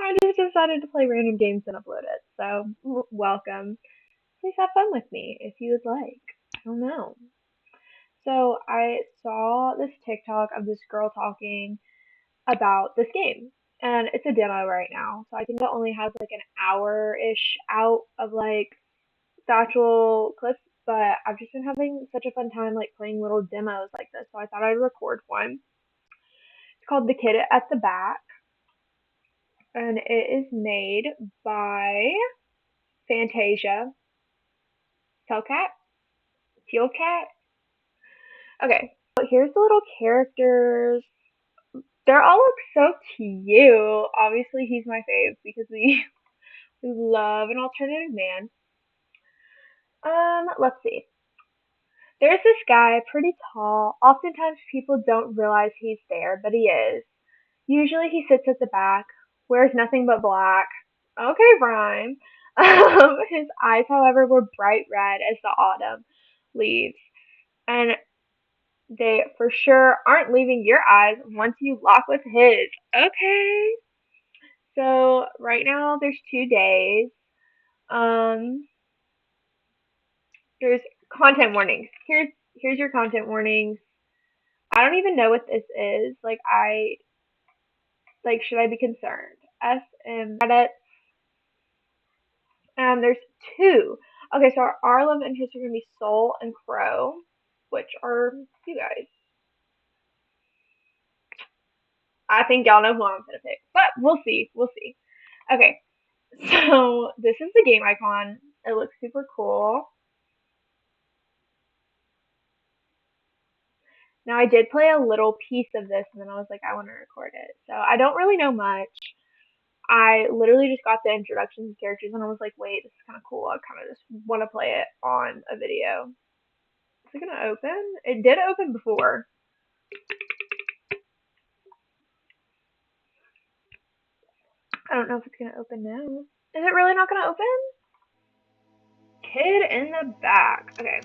I just decided to play random games and upload it. So, welcome. Please have fun with me if you would like. I don't know. So, I saw this TikTok of this girl talking about this game. And it's a demo right now. So, I think it only has like an hour ish out of like the actual clips. But I've just been having such a fun time like playing little demos like this. So, I thought I'd record one. It's called The Kid at the Back. And it is made by Fantasia, Hellcat, Teal Cat. Okay, so here's the little characters. They're all look so cute. Obviously, he's my fave because we love an alternative man. Let's see. There's this guy, pretty tall. Oftentimes, people don't realize he's there, but he is. Usually, he sits at the back, wears nothing but black. Okay, Rhyme. His eyes, however, were bright red as the autumn leaves, and they for sure aren't leaving your eyes once you lock with his. Okay. So right now there's 2 days. Um, there's content warnings. Here's your content warnings. I don't even know what this is. Like should I be concerned? SM credits. There's two. Okay, so our love interests are gonna be Soul and Crow, which are you guys. I think y'all know who I'm gonna pick, but we'll see. We'll see. Okay, so this is the game icon. It looks super cool. Now I did play a little piece of this and then I was like, I want to record it. So I don't really know much. I literally just got the introduction to characters and I was like, wait, this is kind of cool. I kind of just want to play it on a video. Is it gonna open? It did open before. I don't know if it's gonna open now. Is it really not gonna open? Kid in the back. Okay.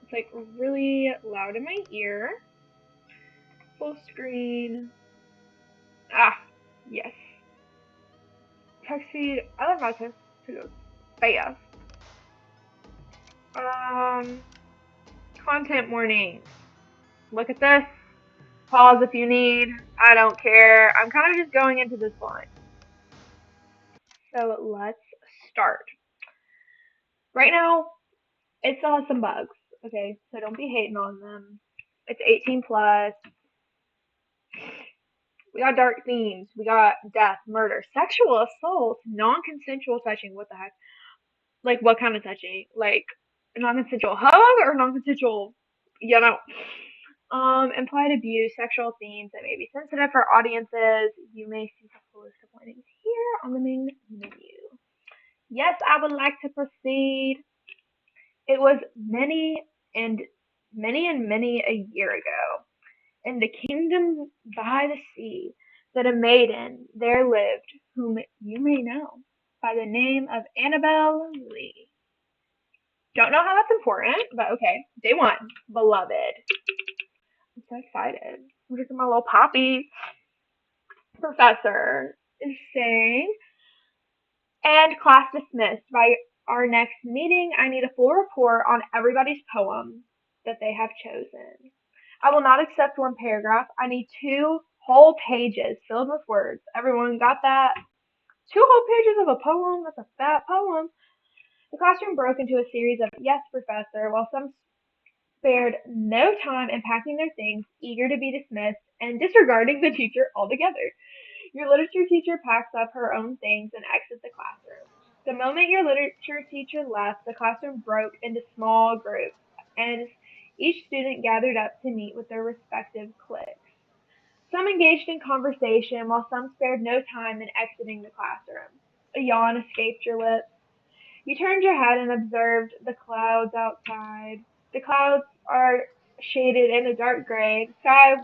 It's like really loud in my ear. Full screen. Ah, yes. Text feed. I love my text to go fast. Um, content warning. Look at this. Pause if you need. I don't care. I'm kind of just going into this blind. So let's start. Right now, it still has some bugs. Okay, so don't be hating on them. It's 18 plus. We got dark themes. We got death, murder, sexual assault, non-consensual touching. What the heck? Like what kind of touching? Like non-consensual hug or non-consensual? You know. Implied abuse, sexual themes that may be sensitive for audiences. You may see the full list of warnings here on the main menu. Yes, I would like to proceed. It was many a year ago, in the kingdom by the sea, that a maiden there lived whom you may know by the name of Annabel Lee. Don't know how that's important, but okay. Day one, beloved. I'm so excited. I'm drinking my little poppy. Professor is saying, and class dismissed. By our next meeting, I need a full report on everybody's poem that they have chosen. I will not accept one paragraph. I need 2 whole pages filled with words. Everyone got that? 2 whole pages of a poem? That's a fat poem. The classroom broke into a series of yes, professor, while some spared no time in packing their things, eager to be dismissed, and disregarding the teacher altogether. Your literature teacher packs up her own things and exits the classroom. The moment your literature teacher left, the classroom broke into small groups, and each student gathered up to meet with their respective cliques. Some engaged in conversation, while some spared no time in exiting the classroom. A yawn escaped your lips. You turned your head and observed the clouds outside. The clouds are shaded in a dark gray. The sky,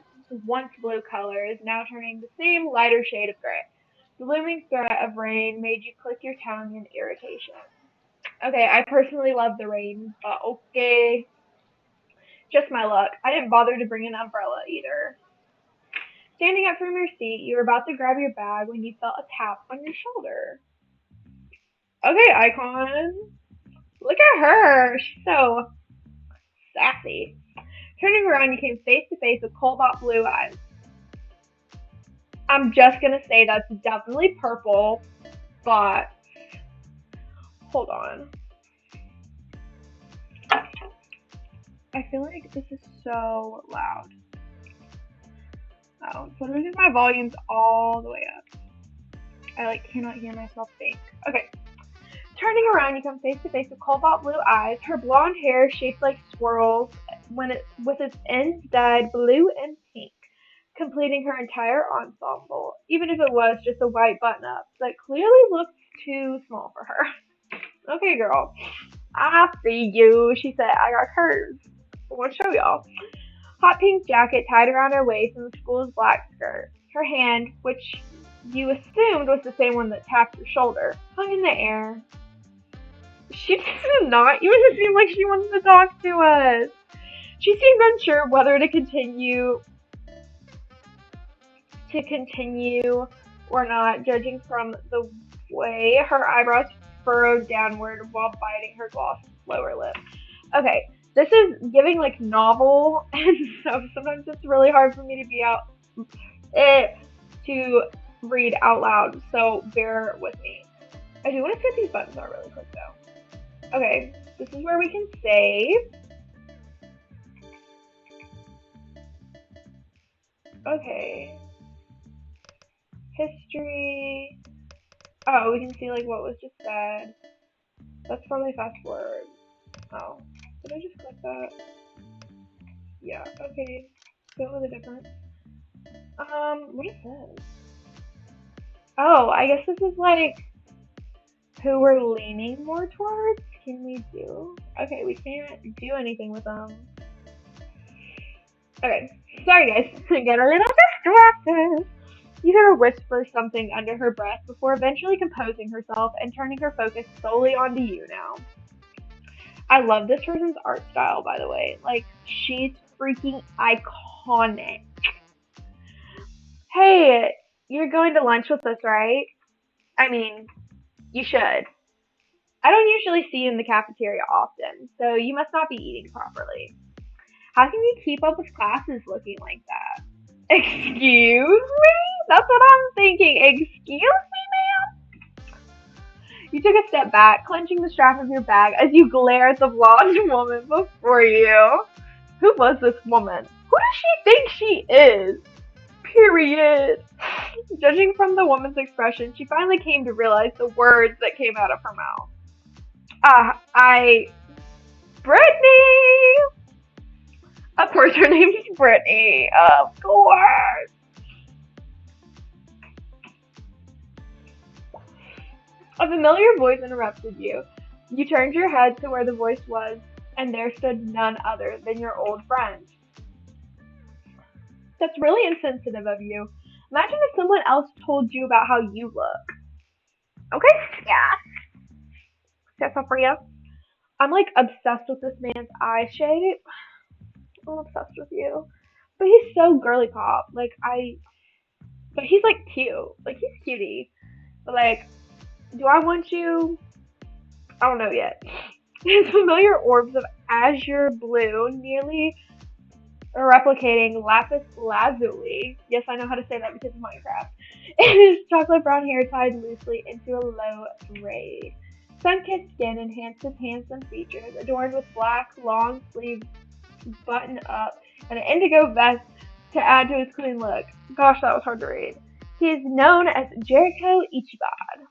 once blue color, is now turning the same lighter shade of gray. The looming threat of rain made you click your tongue in irritation. Okay, I personally love the rain, but okay. Just my luck. I didn't bother to bring an umbrella either. Standing up from your seat, you were about to grab your bag when you felt a tap on your shoulder. Okay, Icon. Look at her. She's so sassy. Turning around, you came face to face with cobalt blue eyes. I'm just gonna say that's definitely purple, but hold on. I feel like this is so loud. Oh, so I'm gonna do my volumes all the way up. I cannot hear myself think. Okay. Turning around, you come face to face with cobalt blue eyes. Her blonde hair shaped like swirls with its ends dyed blue and pink, completing her entire ensemble, even if it was just a white button-up that clearly looked too small for her. Okay, girl. I see you, she said. I got curves. I want to show y'all. Hot pink jacket tied around her waist and the school's black skirt. Her hand, which you assumed was the same one that tapped your shoulder, hung in the air. She did not even seem like she wanted to talk to us. She seemed unsure whether to continue or not, judging from the way her eyebrows furrowed downward while biting her glossy lower lip. Okay, this is giving like novel, and so sometimes it's really hard for me to read out loud, so bear with me. I do want to get these buttons out really quick though. Okay, this is where we can save. Okay. History. Oh, we can see like what was just said. Let's probably fast forward. Oh, did I just click that? Yeah, okay. Don't know the difference. What is this? Oh, I guess this is like who we're leaning more towards. Can we do? Okay, we can't do anything with them. Okay, sorry guys, get a little distracted. You hear her whisper something under her breath before eventually composing herself and turning her focus solely onto you now. I love this person's art style, by the way. Like, she's freaking iconic. Hey, you're going to lunch with us, right? I mean, you should. I don't usually see you in the cafeteria often, so you must not be eating properly. How can you keep up with classes looking like that? Excuse me? That's what I'm thinking. Excuse me, ma'am? You took a step back, clenching the strap of your bag as you glare at the blonde woman before you. Who was this woman? Who does she think she is? Period. Judging from the woman's expression, she finally came to realize the words that came out of her mouth. Brittany! Of course, her name is Brittany. Of course. A familiar voice interrupted you. You turned your head to where the voice was, and there stood none other than your old friend. That's really insensitive of you. Imagine if someone else told you about how you look. Okay, yeah. That's all for you. I'm like obsessed with this man's eye shape. I'm obsessed with you. But he's so girly pop. But he's like cute. Like he's cutie. But like, do I want you? I don't know yet. His familiar orbs of azure blue, nearly replicating lapis lazuli. Yes, I know how to say that because of Minecraft. And his chocolate brown hair tied loosely into a low braid. Sun-kissed skin enhanced his handsome features, adorned with black, long-sleeved button-up and an indigo vest to add to his clean look. Gosh, that was hard to read. He is known as Jericho Ichiban.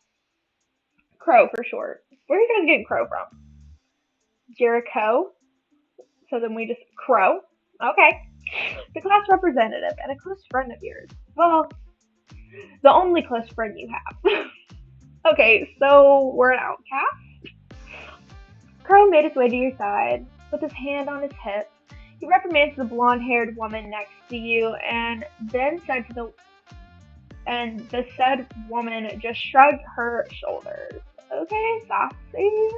Crow for short. Where are you guys getting Crow from? Jericho. So then we just Crow. Okay. The class representative and a close friend of yours. Well, the only close friend you have. Okay, so we're an outcast. Crow made his way to your side with his hand on his hip. He reprimands the blonde-haired woman next to you, and then the said woman just shrugged her shoulders. Okay, sassy.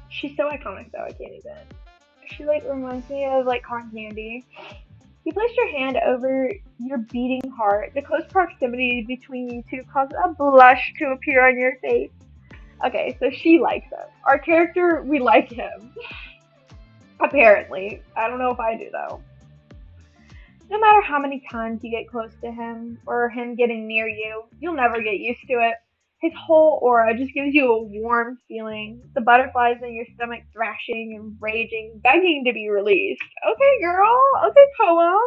She's so iconic, though. I can't even. She like reminds me of like cotton candy. You placed your hand over your beating heart. The close proximity between you two caused a blush to appear on your face. Okay, so she likes him. Our character, we like him. Apparently. I don't know if I do though. No matter how many times you get close to him or him getting near you, you'll never get used to it. His whole aura just gives you a warm feeling. The butterflies in your stomach thrashing and raging, begging to be released. Okay, girl. Okay, poem.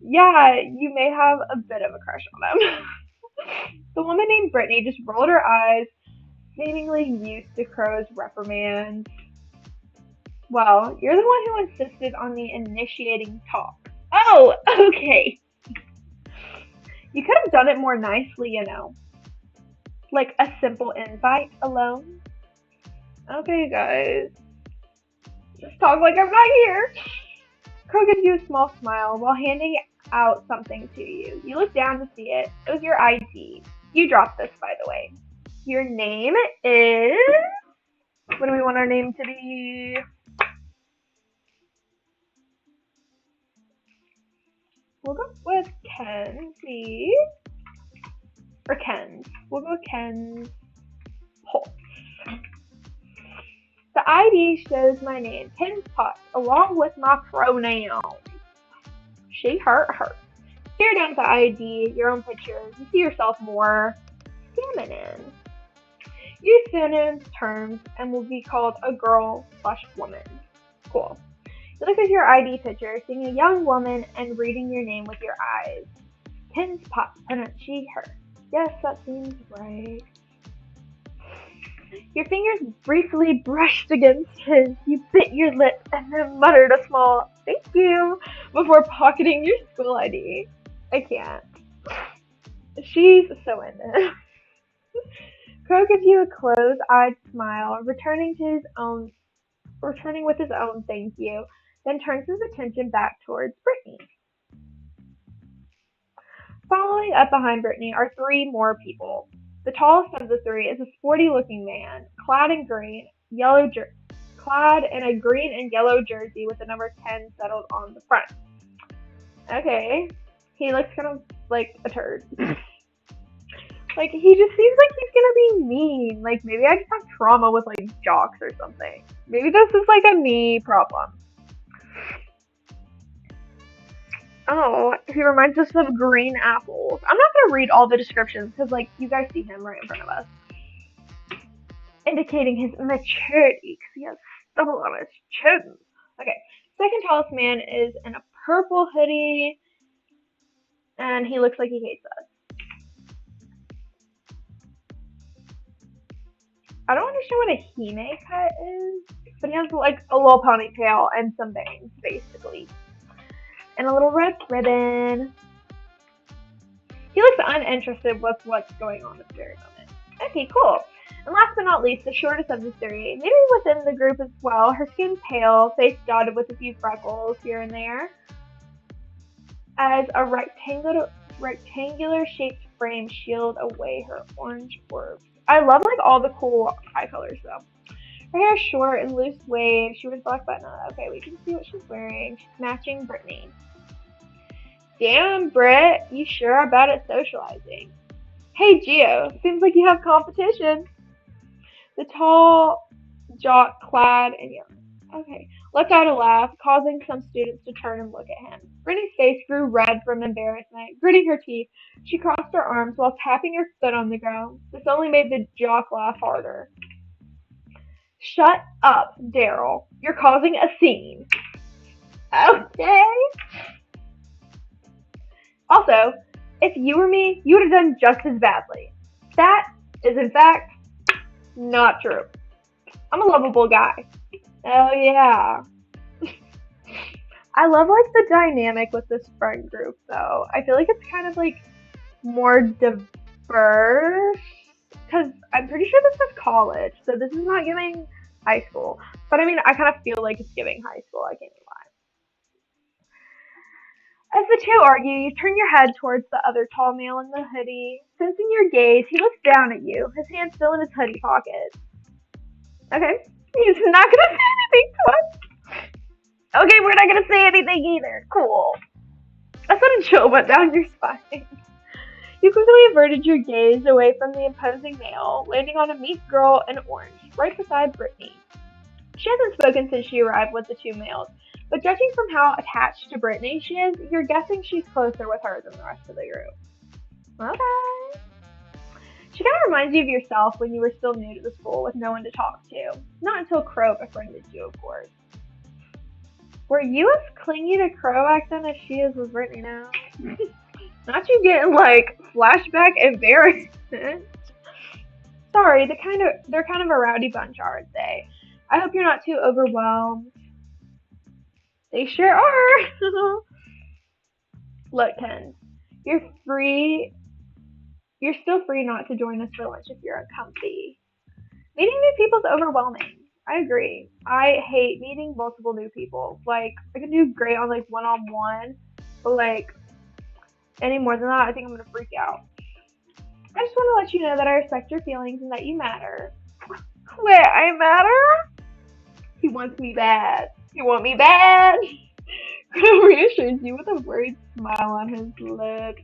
Yeah, you may have a bit of a crush on him. The woman named Brittany just rolled her eyes, seemingly used to Crow's reprimands. Well, you're the one who insisted on the initiating talk. Oh, okay. You could have done it more nicely, you know. Like a simple invite alone. Okay, guys. Just talk like I'm not here. Crow gives you a small smile while handing out something to you. You look down to see it. It was your ID. You dropped this, by the way. Your name is... What do we want our name to be? We'll go with Kenzie. Or Ken's. We'll go with Ken's Pulse. The ID shows my name, Ken's Pulse, along with my pronouns. She, her. Stare down at the ID, your own picture. You see yourself more feminine. Use synonyms, terms, and will be called a girl/woman. Cool. You look at your ID picture, seeing a young woman and reading your name with your eyes. Ken's Pop, pronounced she, her. Yes, that seems right. Your fingers briefly brushed against his. You bit your lip and then muttered a small "thank you" before pocketing your school ID. I can't. She's so into it. Crow gives you a closed-eyed smile, returning with his own thank you, then turns his attention back towards Brittany. Following up behind Brittany are three more people. The tallest of the three is a sporty-looking man, clad in a green and yellow jersey with the number 10 settled on the front. Okay, he looks kind of like a turd. Like, he just seems like he's gonna be mean. Like, maybe I just have trauma with, like, jocks or something. Maybe this is, like, a me problem. Oh, he reminds us of green apples. I'm not gonna read all the descriptions, because, like, you guys see him right in front of us. Indicating his maturity, because he has stubble on his chin. Okay, second tallest man is in a purple hoodie, and he looks like he hates us. I don't understand what a hime cut is, but he has like a little ponytail and some bangs, basically. And a little red ribbon. He looks uninterested with what's going on at the very moment. Okay, cool. And last but not least, the shortest of the three, maybe within the group as well, her skin pale, face dotted with a few freckles here and there, as a rectangular shaped frame shield away her orange orbs. I love like all the cool eye colors though. Her hair is short and loose waves. She wears black button up. Okay, we can see what she's wearing. She's matching Brittany. Damn, Britt, you sure are bad at socializing. Hey, Gio, seems like you have competition. The tall jock clad in yellow. Okay, lets out a laugh, causing some students to turn and look at him. Brittany's face grew red from embarrassment. Gritting her teeth, she crossed her arms while tapping her foot on the ground. This only made the jock laugh harder. Shut up, Daryl. You're causing a scene. Okay. Also, if you were me, you would have done just as badly. That is, in fact, not true. I'm a lovable guy. Oh yeah. I love like the dynamic with this friend group though. I feel like it's kind of like more diverse because I'm pretty sure this is college, so this is not giving high school. But I mean, I kind of feel like it's giving high school. I can't even lie. As the two argue, you turn your head towards the other tall male in the hoodie. Sensing your gaze, he looks down at you, his hand still in his hoodie pocket. Okay, he's not gonna say anything to us. Okay, we're not gonna say anything either. Cool. A sudden chill went down your spine. You quickly averted your gaze away from the imposing male, landing on a meek girl in orange, right beside Brittany. She hasn't spoken since she arrived with the two males, but judging from how attached to Brittany she is, you're guessing she's closer with her than the rest of the group. Okay. She kind of reminds you of yourself when you were still new to the school with no one to talk to. Not until Crow befriended you, of course. Were you as clingy to Crow back then as she is with Brittany now? Not you getting like flashback embarrassment. Sorry, they're kind of a rowdy bunch, aren't they? I hope you're not too overwhelmed. They sure are. Look, Ken, you're free. You're still free not to join us for lunch if you're uncomfy. Meeting new people's overwhelming. I agree. I hate meeting multiple new people. Like I can do great on like one-on-one, but like any more than that, I think I'm gonna freak out. I just want to let you know that I respect your feelings and that you matter. Wait, I matter? He wants me bad. You want me bad? Reassures you with a worried smile on his lips.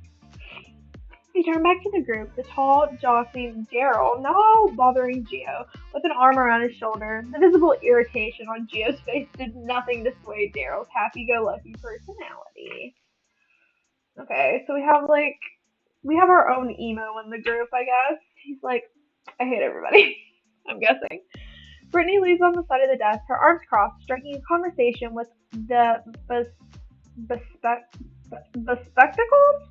He turned back to the group, the tall, jockeying Daryl, now bothering Geo, with an arm around his shoulder. The visible irritation on Geo's face did nothing to sway Daryl's happy-go-lucky personality. Okay, so we have our own emo in the group, I guess. He's like, I hate everybody. I'm guessing. Brittany leaves on the side of the desk, her arms crossed, striking a conversation with the bespectacled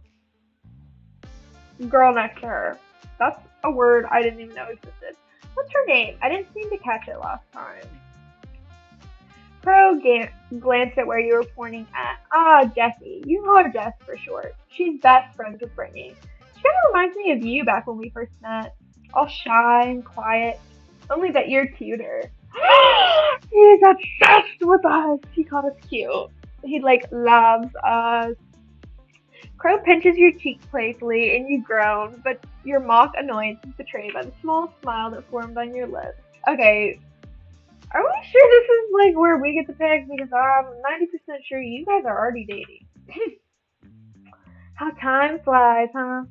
girl next to her. That's a word I didn't even know existed. What's her name? I didn't seem to catch it last time. Crow glanced at where you were pointing at. Ah, Jessie. You call her Jess for short. She's best friends with Brittany. She kind of reminds me of you back when we first met. All shy and quiet. Only that you're cuter. He's obsessed with us. He called us cute. He loves us. Crow pinches your cheek playfully and you groan, but your mock annoyance is betrayed by the small smile that formed on your lips. Okay, are we sure this is where we get to pick? Because I'm 90% sure you guys are already dating. How time flies, huh?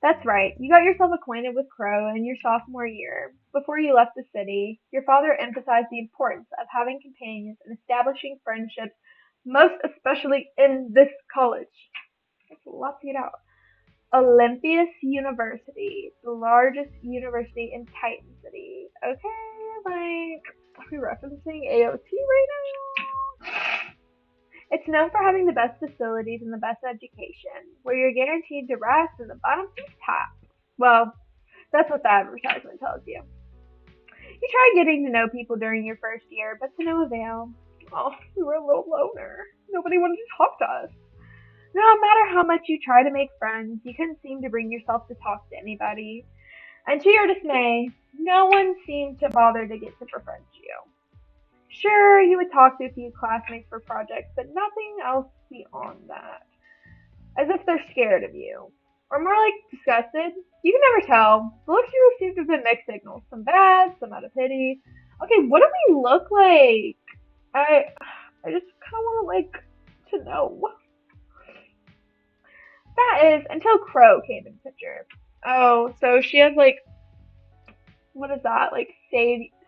That's right. You got yourself acquainted with Crow in your sophomore year. Before you left the city, your father emphasized the importance of having companions and establishing friendships, most especially in this college. That's a lot to get out. Olympias University, the largest university in Titan City. Okay, are we referencing AOT right now? It's known for having the best facilities and the best education, where you're guaranteed to rest and the bottom seat's top. Well, that's what the advertisement tells you. You tried getting to know people during your first year, but to no avail. Oh, we were a little loner. Nobody wanted to talk to us. No matter how much you tried to make friends, you couldn't seem to bring yourself to talk to anybody. And to your dismay, no one seemed to bother to get to befriend you. Sure, you would talk to a few classmates for projects, but nothing else beyond that. As if they're scared of you. Or more like disgusted. You can never tell. The looks you received have been mixed signals. Some bad, some out of pity. Okay, what do we look like? I just kinda wanna to know. That is until Crow came in the picture. Oh, so she has what is that?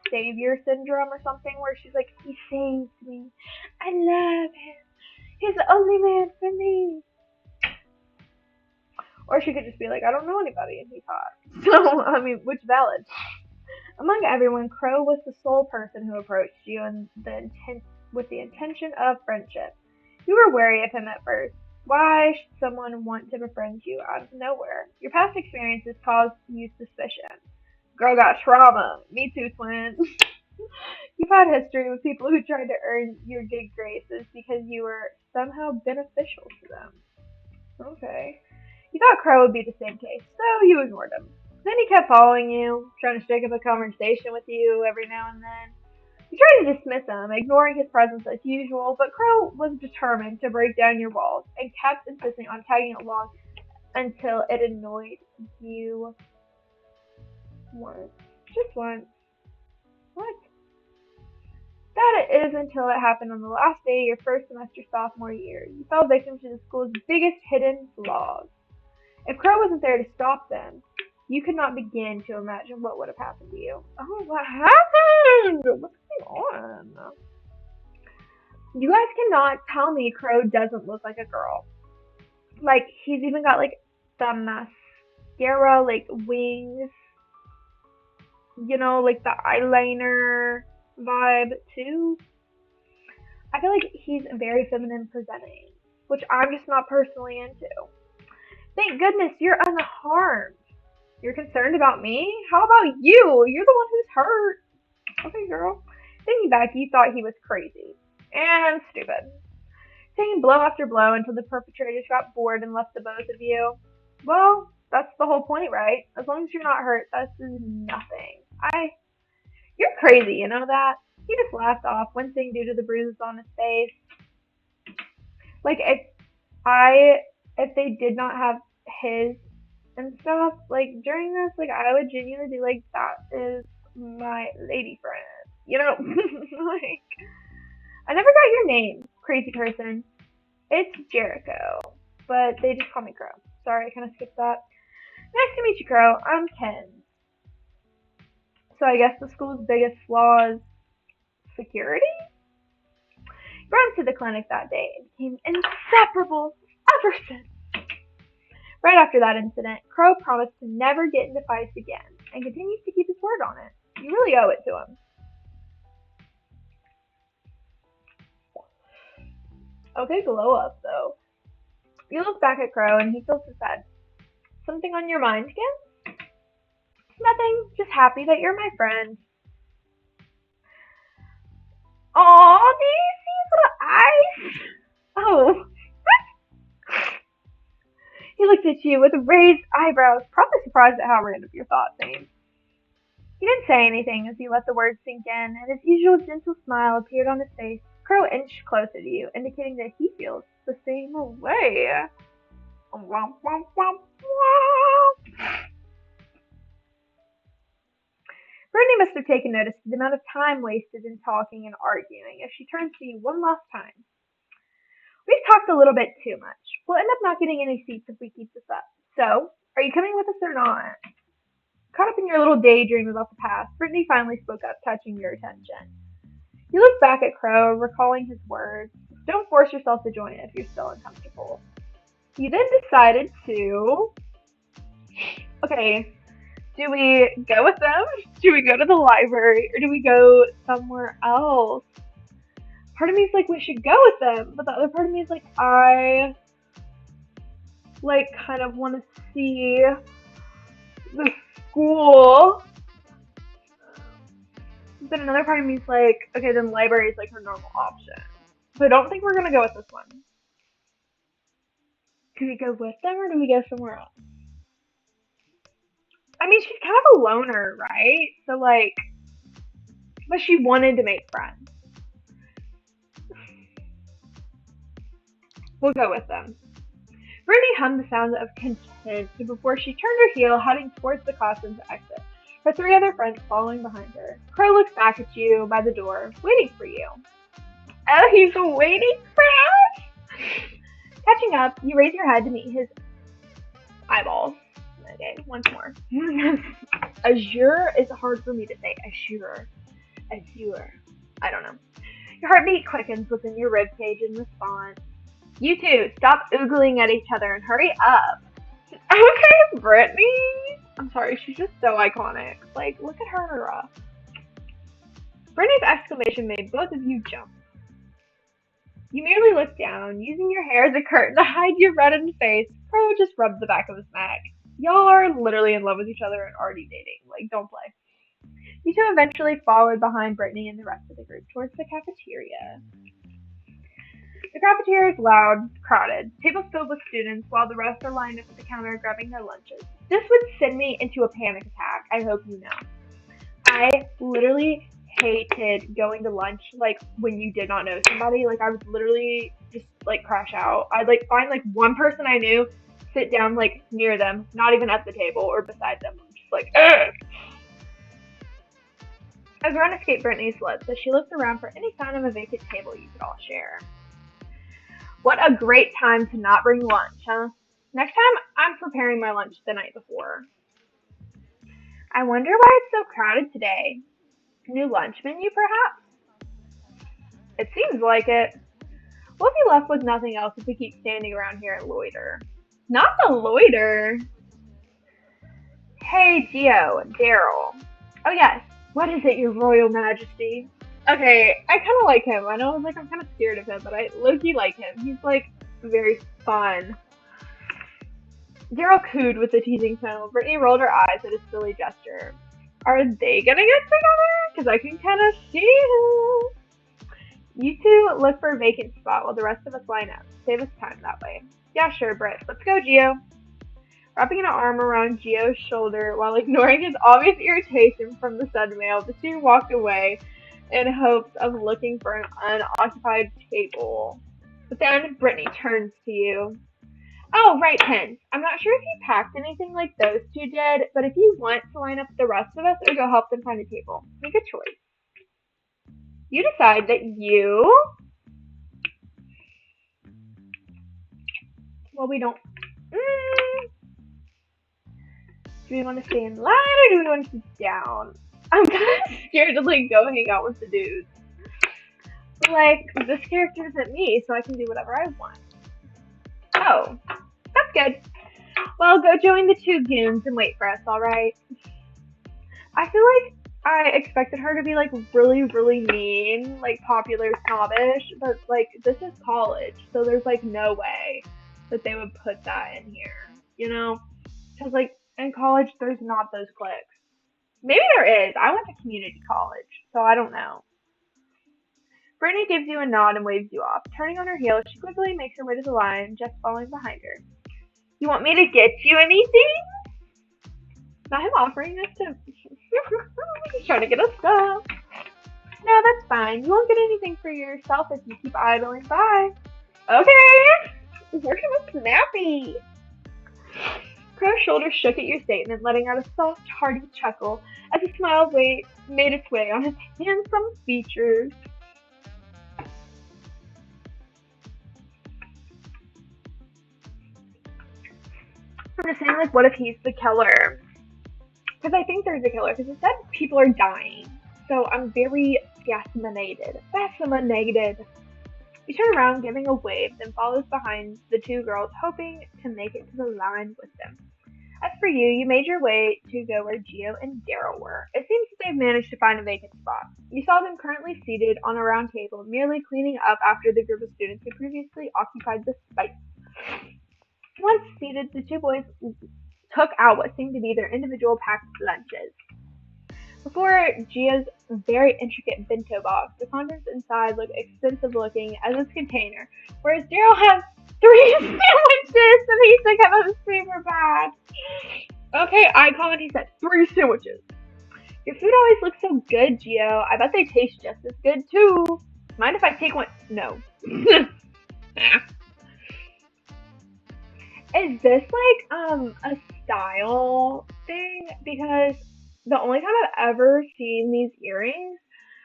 Savior syndrome or something where she's like, he saved me. I love him. He's the only man for me. Or she could just be like, I don't know anybody and he's hot. So, I mean, which valid. Among everyone, Crow was the sole person who approached you with the intention of friendship. You were wary of him at first. Why should someone want to befriend you out of nowhere? Your past experiences caused you suspicion. Girl got trauma. Me too, twin. You've had history with people who tried to earn your good graces because you were somehow beneficial to them. Okay. You thought Crow would be the same case, so you ignored him. Then he kept following you, trying to strike up a conversation with you every now and then. You tried to dismiss him, ignoring his presence as usual, but Crow was determined to break down your walls and kept insisting on tagging along until it annoyed you once. Just once. What? That it is until it happened on the last day of your first semester sophomore year. You fell victim to the school's biggest hidden flaws. If Crow wasn't there to stop them, you could not begin to imagine what would have happened to you. Oh, what happened? What's going on? You guys cannot tell me Crow doesn't look like a girl. Like, he's even got, like, the mascara, like, wings. You know, like, the eyeliner vibe, too. I feel like he's very feminine presenting, which I'm just not personally into. Thank goodness you're unharmed. You're concerned about me? How about you? You're the one who's hurt. Okay, girl. Thinking back, you thought he was crazy. And stupid. Taking blow after blow until the perpetrators got bored and left the both of you. Well, that's the whole point, right? As long as you're not hurt, this is nothing. You're crazy, you know that? He just laughed off, wincing due to the bruises on his face. Like, if they did not have his and stuff, like, during this, like, I would genuinely be like, that is my lady friend. You know? Like, I never got your name, crazy person. It's Jericho, but they just call me Crow. Sorry, I kind of skipped that. Nice to meet you, Crow. I'm Ken. So I guess the school's biggest flaw is security? Brought him to the clinic that day and became inseparable ever since. Right after that incident, Crow promised to never get into fights again and continues to keep his word on it. You really owe it to him. Okay, glow up though. You look back at Crow and he feels his head. Something on your mind again? Nothing, just happy that you're my friend. Aw, do you see his little eyes? Oh. He looked at you with raised eyebrows, probably surprised at how random your thought seemed. He didn't say anything as he let the words sink in, and his usual gentle smile appeared on his face. Crow inched closer to you, indicating that he feels the same way. Brittany must have taken notice of the amount of time wasted in talking and arguing as she turns to you one last time. We've talked a little bit too much. We'll end up not getting any seats if we keep this up. So, are you coming with us or not? Caught up in your little daydream about the past, Brittany finally spoke up, catching your attention. You look back at Crow, recalling his words. Don't force yourself to join if you're still uncomfortable. You then decided to... Okay, do we go with them? Do we go to the library? Or do we go somewhere else? Part of me is like, we should go with them. But the other part of me is like, I kind of want to see the school. Then another part of me is like, okay, then library is like her normal option. So I don't think we're going to go with this one. Do we go with them or do we go somewhere else? I mean, she's kind of a loner, right? So but she wanted to make friends. We'll go with them. Brittany hummed the sound of content before she turned her heel, heading towards the classroom's exit, her three other friends following behind her. Crow looks back at you by the door, waiting for you. Oh, he's waiting for us? Catching up, you raise your head to meet his eyeballs. Okay, once more. Azure is hard for me to say. Azure. I don't know. Your heartbeat quickens within your ribcage in response. You two, stop oogling at each other and hurry up. Okay, Brittany. I'm sorry, she's just so iconic. Look at her. Brittany's exclamation made both of you jump. You merely looked down, using your hair as a curtain to hide your reddened face. Crow just rubbed the back of his neck. Y'all are literally in love with each other and already dating. Don't play. You two eventually followed behind Brittany and the rest of the group towards the cafeteria. The cafeteria is loud, crowded, tables filled with students, while the rest are lined up at the counter grabbing their lunches. This would send me into a panic attack, I hope you know. I literally hated going to lunch, when you did not know somebody. I would literally just, crash out. I'd, find, one person I knew, sit down, near them, not even at the table or beside them. I'm just ugh! A grunt escaped Brittany's lips as she looked around for any sign of a vacant table you could all share. What a great time to not bring lunch, huh? Next time, I'm preparing my lunch the night before. I wonder why it's so crowded today. New lunch menu, perhaps? It seems like it. We'll be left with nothing else if we keep standing around here and loiter. Not the loiter! Hey, Geo, Daryl. Oh yes, what is it, your royal majesty? Okay, I kind of like him. I know I'm kind of scared of him, but I low-key like him. He's very fun. Daryl cooed with a teasing tone. Brittany rolled her eyes at his silly gesture. Are they gonna get together? Because I can kind of see him. You two look for a vacant spot while the rest of us line up. Save us time that way. Yeah, sure, Britt. Let's go, Geo. Wrapping an arm around Geo's shoulder while ignoring his obvious irritation from the sudden mail, the two walked away in hopes of looking for an unoccupied table. But then Brittany turns to you. Oh, right, Ken. I'm not sure if you packed anything like those two did, but if you want to line up the rest of us or go help them find a table, make a choice. You decide that you... Well, we don't... Do we want to stay in line or do we want to sit down? I'm kind of scared to go hang out with the dudes. This character isn't me, so I can do whatever I want. Oh, that's good. Well, go join the two goons and wait for us, alright? I feel like I expected her to be really, really mean, popular snobbish, but this is college, so there's no way that they would put that in here, you know? Because in college there's not those cliques. Maybe there is. I went to community college, so I don't know. Brittany gives you a nod and waves you off. Turning on her heel, she quickly makes her way to the line, just following behind her. You want me to get you anything? Not him offering us to... He's trying to get us stuff. No, that's fine. You won't get anything for yourself if you keep idling by. Okay. Working with Snappy. Crow's shoulders shook at your statement, letting out a soft, hearty chuckle as a smile made its way on his handsome features. I'm just saying, what if he's the killer? Because I think there's a killer, because it said people are dying. So I'm very fascinated. You turn around, giving a wave, then follows behind the two girls, hoping to make it to the line with them. As for you, you made your way to go where Geo and Daryl were. It seems that they've managed to find a vacant spot. You saw them currently seated on a round table, merely cleaning up after the group of students who previously occupied the space. Once seated, the two boys took out what seemed to be their individual packed lunches. Before Geo's very intricate bento box, the contents inside look expensive looking as its container, whereas Daryl has 3 sandwiches that he took out of the super bag. Okay, I comment he said 3 sandwiches. Your food always looks so good, Geo. I bet they taste just as good too. Mind if I take one? No. Is this a style thing? Because the only time I've ever seen these earrings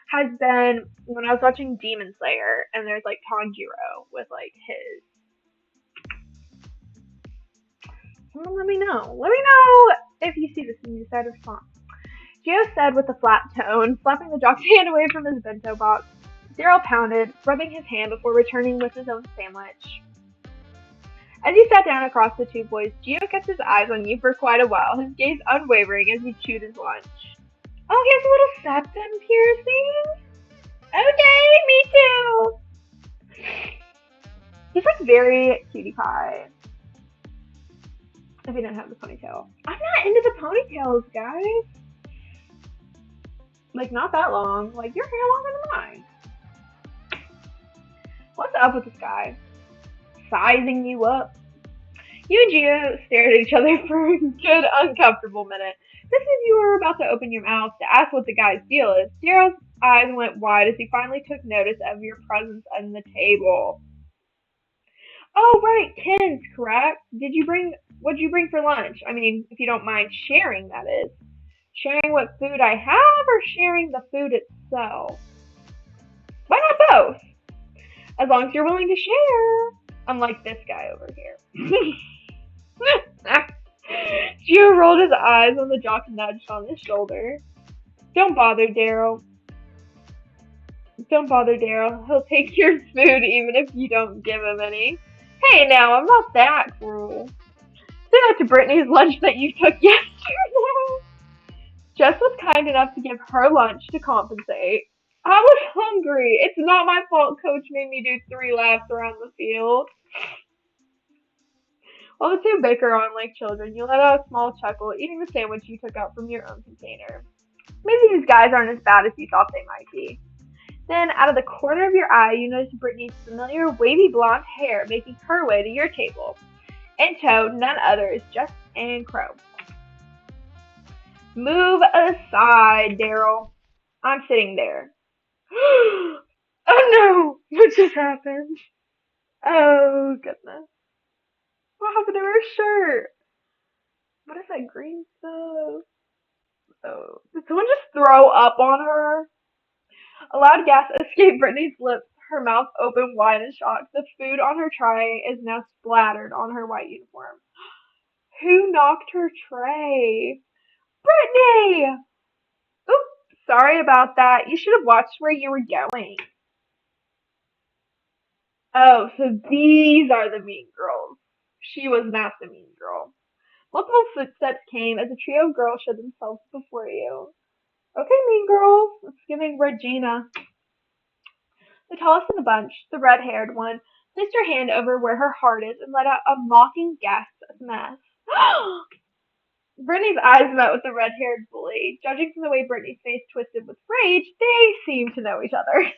has been when I was watching Demon Slayer, and there's Tanjiro with his. Someone let me know. Let me know if you see this and you decide to respond. Geo said with a flat tone, slapping the jock's hand away from his bento box. Daryl pounded, rubbing his hand before returning with his own sandwich. As he sat down across the two boys, Geo kept his eyes on you for quite a while, his gaze unwavering as he chewed his lunch. Oh, he has a little septum piercing? Okay, me too! He's very cutie pie. If he didn't have the ponytail. I'm not into the ponytails, guys. Not that long. Your hair longer than mine. What's up with this guy? Sizing you up. You and Geo stared at each other for a good uncomfortable minute. Just as you were about to open your mouth to ask what the guy's deal is, Daryl's eyes went wide as he finally took notice of your presence on the table. Oh, right, Ken's correct. What'd you bring for lunch? I mean, if you don't mind sharing, that is. Sharing what food I have or sharing the food itself? Why not both? As long as you're willing to share. Unlike this guy over here. Gio rolled his eyes when the jock nudged on his shoulder. Don't bother, Daryl. Don't bother, Daryl. He'll take your food even if you don't give him any. Hey now, I'm not that cruel. Say that to Brittany's lunch that you took yesterday. Jess was kind enough to give her lunch to compensate. I was hungry. It's not my fault Coach made me do 3 laps around the field. While the two bicker on like children, you let out a small chuckle, eating the sandwich you took out from your own container. Maybe these guys aren't as bad as you thought they might be. Then, out of the corner of your eye, you notice Brittany's familiar wavy blonde hair making her way to your table. In tow, none other is Jess and Crow. Move aside, Daryl. I'm sitting there. Oh no! What just happened? Oh goodness. What happened to her shirt? What is that green stuff? Oh, did someone just throw up on her? A loud gasp escaped Brittany's lips, her mouth open wide in shock. The food on her tray is now splattered on her white uniform. Who knocked her tray? Brittany! Oops, sorry about that. You should have watched where you were going. Oh, so these are the mean girls. She was not the mean girl. Multiple footsteps came as a trio of girls showed themselves before you. Okay, mean girls, it's giving Regina. The tallest in the bunch, the red-haired one, placed her hand over where her heart is and let out a mocking gasp of mess. Brittany's eyes met with the red-haired bully. Judging from the way Brittany's face twisted with rage, they seemed to know each other.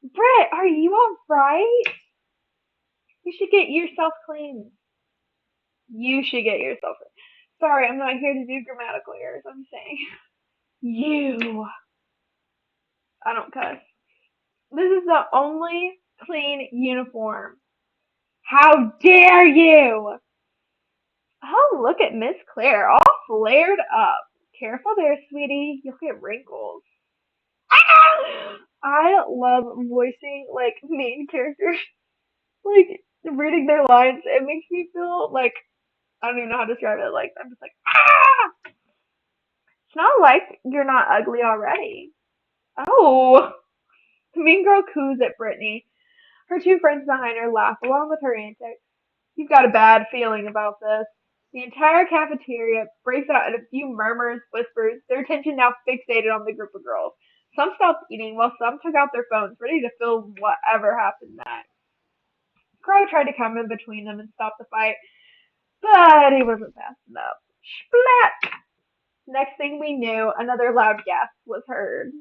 Britt, are you alright? You should get yourself clean. You should get yourself clean. Sorry, I'm not here to do grammatical errors, I'm saying. You. I don't cuss. This is the only clean uniform. How dare you! Oh, look at Miss Claire, all flared up. Careful there, sweetie. You'll get wrinkles. Ah! I love voicing, like, main characters. Like, reading their lines. It makes me feel like, I don't even know how to describe it. Like, I'm just like, ah! It's not like you're not ugly already. Oh! The mean girl coos at Brittany. Her two friends behind her laugh along with her antics. You've got a bad feeling about this. The entire cafeteria breaks out in a few murmurs, whispers, their attention now fixated on the group of girls. Some stopped eating while some took out their phones, ready to film whatever happened next. Crow tried to come in between them and stop the fight, but he wasn't fast enough. Splat! Next thing we knew, another loud gasp was heard.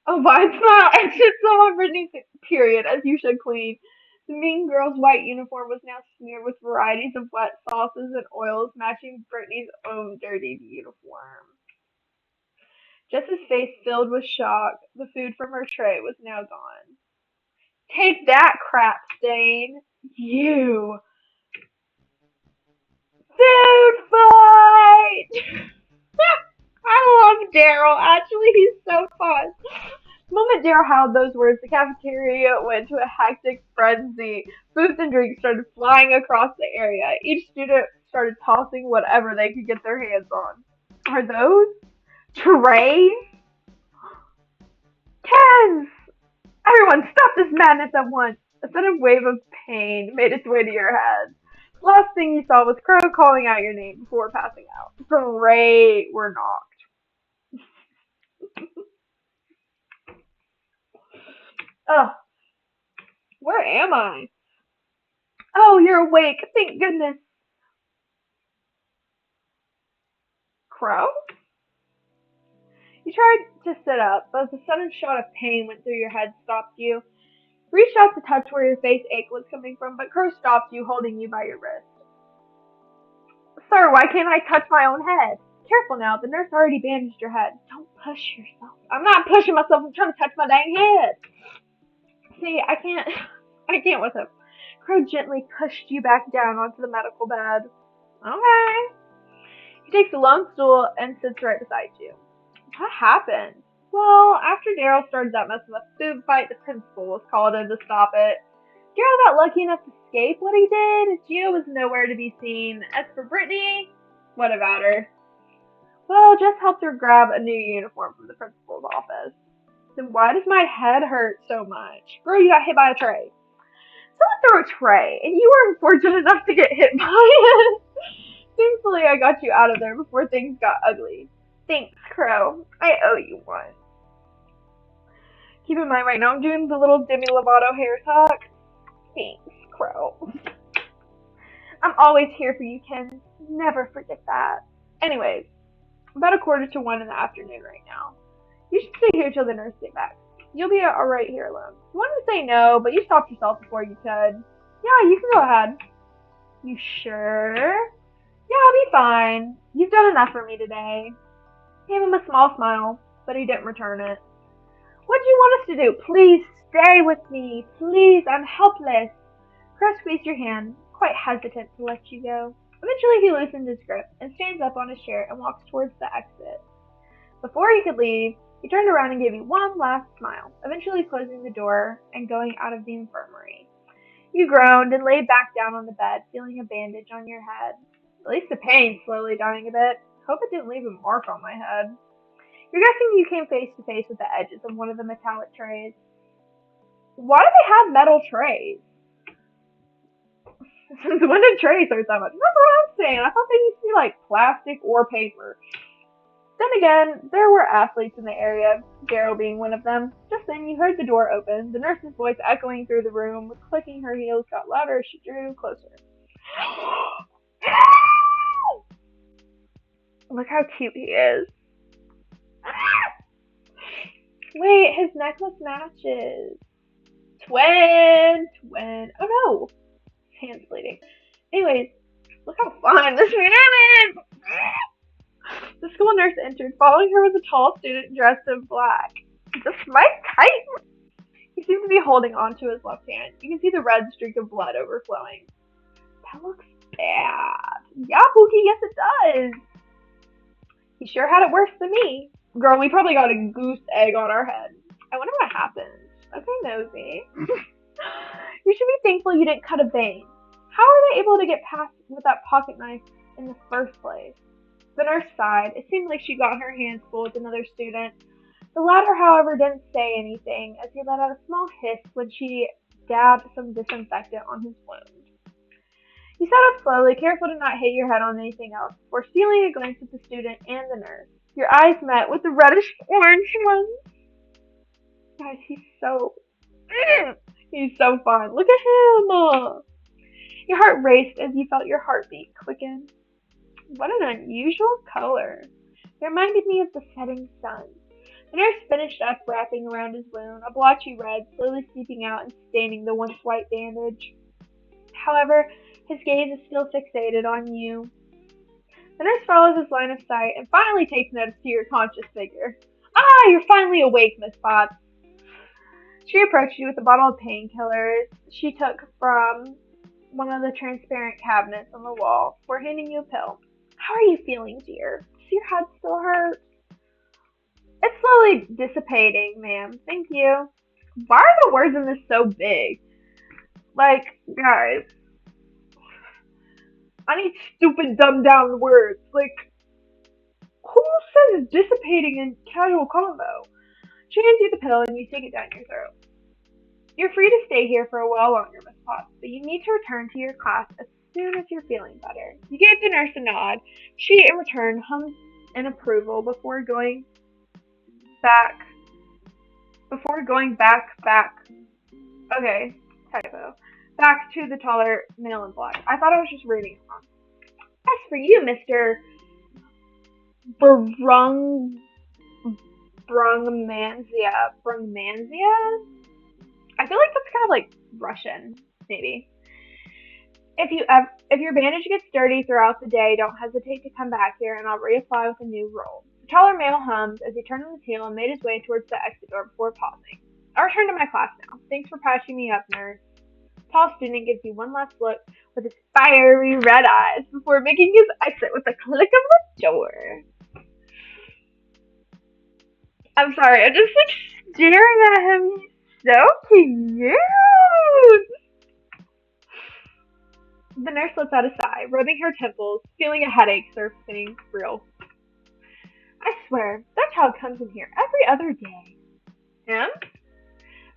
A wide smile exited on Brittany's period, as you should, Queen. The mean girl's white uniform was now smeared with varieties of wet sauces and oils matching Brittany's own dirty uniform. Jess's face filled with shock. The food from her tray was now gone. Take that, crap stain! You! Food fight! I love Daryl. Actually, he's so fun. The moment Daryl howled those words, the cafeteria went into a hectic frenzy. Foods and drinks started flying across the area. Each student started tossing whatever they could get their hands on. Are those trays? Tens! Everyone, stop this madness at once! A sudden wave of pain made its way to your head. The last thing you saw was Crow calling out your name before passing out. Great, we're knocked. Ugh, where am I? Oh, you're awake. Thank goodness. Crow? You tried to sit up, but a sudden shot of pain went through your head, stopped you. Reached out to touch where your face ache was coming from, but Crow stopped you, holding you by your wrist. Sir, why can't I touch my own head? Careful now, the nurse already bandaged your head. Don't push yourself. I'm not pushing myself, I'm trying to touch my dang head. See, I can't with him. Crow gently pushed you back down onto the medical bed. Okay. He takes a lone stool and sits right beside you. What happened? Well, after Daryl started that mess of a food fight, the principal was called in to stop it. Daryl got lucky enough to escape what he did. Gio was nowhere to be seen. As for Brittany, what about her? Well, Jess helped her grab a new uniform from the principal's office. Then why does my head hurt so much? Girl, you got hit by a tray. Someone threw a tray, and you were unfortunate enough to get hit by it. Thankfully, I got you out of there before things got ugly. Thanks, Crow. I owe you one. Keep in mind, right now I'm doing the little Demi Lovato hair talk. Thanks, Crow. I'm always here for you, Ken. Never forget that. Anyways, about 1:45 in the afternoon right now. You should stay here till the nurse get back. You'll be alright here alone. You wanted to say no, but you stopped yourself before you could. Yeah, you can go ahead. You sure? Yeah, I'll be fine. You've done enough for me today. Gave him a small smile, but he didn't return it. What do you want us to do? Please stay with me. Please, I'm helpless. Crow squeezed your hand, quite hesitant to let you go. Eventually he loosened his grip and stands up on his chair and walks towards the exit. Before he could leave, he turned around and gave you one last smile, eventually closing the door and going out of the infirmary. You groaned and laid back down on the bed, feeling a bandage on your head. At least the pain's slowly dying a bit. Hope it didn't leave a mark on my head. You're guessing you came face to face with the edges of one of the metallic trays. Why do they have metal trays? Since when did trays hurt that much? That's what I'm saying. I thought they used to be like plastic or paper. Then again, there were athletes in the area, Daryl being one of them. Just then you heard the door open, the nurse's voice echoing through the room. Clicking her heels got louder as she drew closer. Look how cute he is. Wait, his necklace matches. Twin. Oh no, his hand's bleeding. Anyways, look how fun this man is. The school nurse entered. Following her was a tall student dressed in black. Just my type. He seemed to be holding onto his left hand. You can see the red streak of blood overflowing. That looks bad. Yeah, Pookie, yes it does. He sure had it worse than me. Girl, we probably got a goose egg on our head. I wonder what happened. Okay, nosy. You should be thankful you didn't cut a vein. How are they able to get past with that pocket knife in the first place? The nurse sighed. It seemed like she got her hands full with another student. The latter, however, didn't say anything as he let out a small hiss when she dabbed some disinfectant on his wound. You sat up slowly, careful to not hit your head on anything else, before stealing a glance at the student and the nurse. Your eyes met with the reddish-orange ones. Guys, he's so fun. Look at him! Your heart raced as you felt your heartbeat quicken. What an unusual color. It reminded me of the setting sun. The nurse finished up wrapping around his wound, a blotchy red slowly seeping out and staining the once white bandage. However, his gaze is still fixated on you. The nurse follows his line of sight and finally takes notice to your conscious figure. Ah, you're finally awake, Miss Potts. She approached you with a bottle of painkillers she took from one of the transparent cabinets on the wall before handing you a pill. How are you feeling, dear? Does your head still hurt? It's slowly dissipating, ma'am. Thank you. Why are the words in this so big? Like, guys, I need stupid dumbed down words. Like, who says dissipating in casual combo? She hands you the pill and you take it down your throat. You're free to stay here for a while longer, Miss Potts, but you need to return to your class as soon as you're feeling better. You gave the nurse a nod. She, in return, hummed in approval before going back. Okay, typo. Back to the taller male in black. I thought I was just reading it wrong. As for you, Mr. Brungmansia? I feel like that's kind of like Russian, maybe. If your bandage gets dirty throughout the day, don't hesitate to come back here and I'll reapply with a new roll. The taller male hummed as he turned on his heel and made his way towards the exit door before pausing. I'll return to my class now. Thanks for patching me up, nurse. Tall student gives you one last look with his fiery red eyes before making his exit with a click of the door. I'm sorry, I'm just like staring at him. He's so cute. The nurse lets out a sigh, rubbing her temples, feeling a headache surfacing real. I swear, that child comes in here every other day. Him?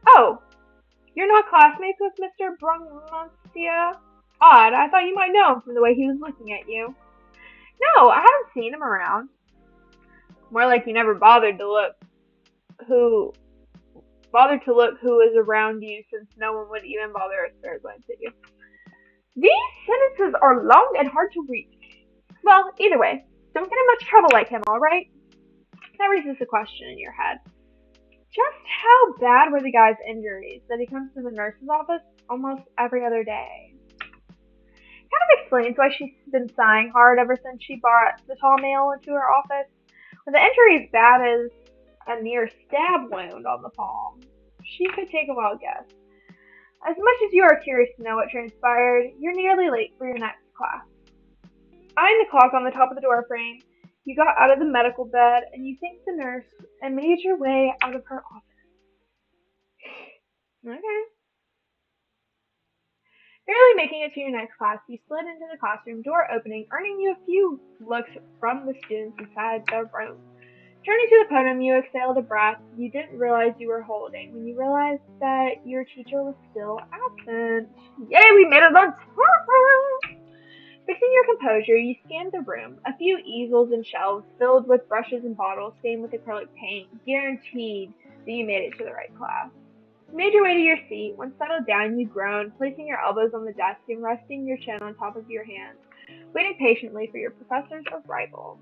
Oh, you're not classmates with Mr. Brunmancia? Odd, I thought you might know him from the way he was looking at you. No, I haven't seen him around. More like you never who bothered to look who was around you since no one would even bother a spare glance at you. These sentences are long and hard to read. Well, either way, don't get in much trouble like him, alright? That raises a question in your head. Just how bad were the guy's injuries that he comes to the nurse's office almost every other day? Kind of explains why she's been sighing hard ever since she brought the tall male into her office. When the injury is bad as a near stab wound on the palm, she could take a wild guess. As much as you are curious to know what transpired, you're nearly late for your next class. Eyeing the clock on the top of the door frame, you got out of the medical bed and you thanked the nurse and made your way out of her office. Okay. Barely making it to your next class, you slid into the classroom, door opening, earning you a few looks from the students inside the room. Turning to the podium, you exhaled a breath you didn't realize you were holding when you realized that your teacher was still absent. Yay, we made it on time! Fixing your composure, you scanned the room. A few easels and shelves filled with brushes and bottles stained with acrylic paint guaranteed that you made it to the right class. You made your way to your seat. When settled down, you groaned, placing your elbows on the desk and resting your chin on top of your hands, waiting patiently for your professor's arrival.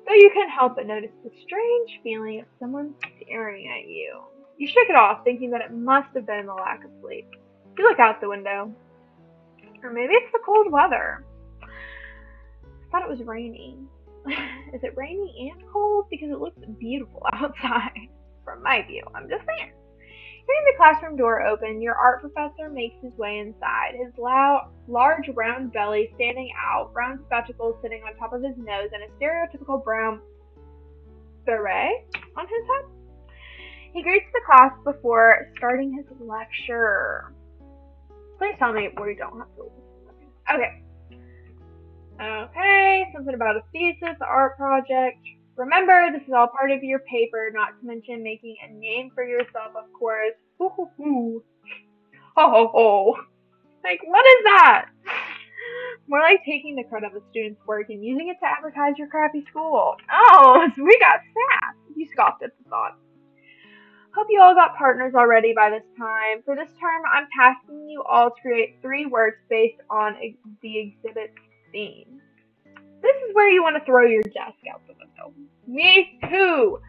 Though you couldn't help but notice the strange feeling of someone staring at you. You shook it off, thinking that it must have been the lack of sleep. You look out the window. Or maybe it's the cold weather. I thought it was raining. Is it rainy and cold? Because it looks beautiful outside. From my view, I'm just saying. Hearing the classroom door open, your art professor makes his way inside, his large round belly standing out, round spectacles sitting on top of his nose, and a stereotypical brown beret on his head. He greets the class before starting his lecture. Please tell me where you don't have to listen. Okay, something about a thesis, art project. Remember, this is all part of your paper, not to mention making a name for yourself, of course. Hoo hoo hoo. Ho ho ho. Like, what is that? More like taking the credit of a student's work and using it to advertise your crappy school. Oh, so we got sass. You scoffed at the thought. Hope you all got partners already by this time. For this term, I'm tasking you all to create 3 works based on the exhibit's theme. This is where you want to throw your desk out the window. Me too.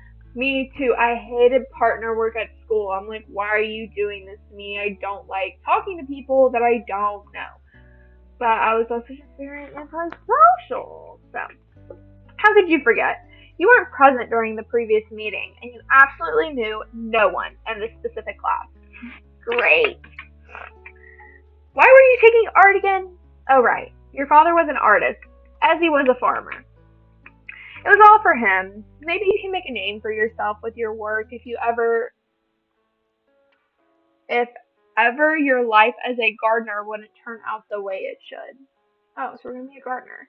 I hated partner work at school. I'm like, why are you doing this to me? I don't like talking to people that I don't know. But I was also just very antisocial. So, how could you forget? You weren't present during the previous meeting, and you absolutely knew no one in this specific class. Great. Why were you taking art again? Oh, right. Your father was an artist, as he was a farmer. It was all for him. Maybe you can make a name for yourself with your work if ever your life as a gardener wouldn't turn out the way it should. Oh, so we're going to be a gardener.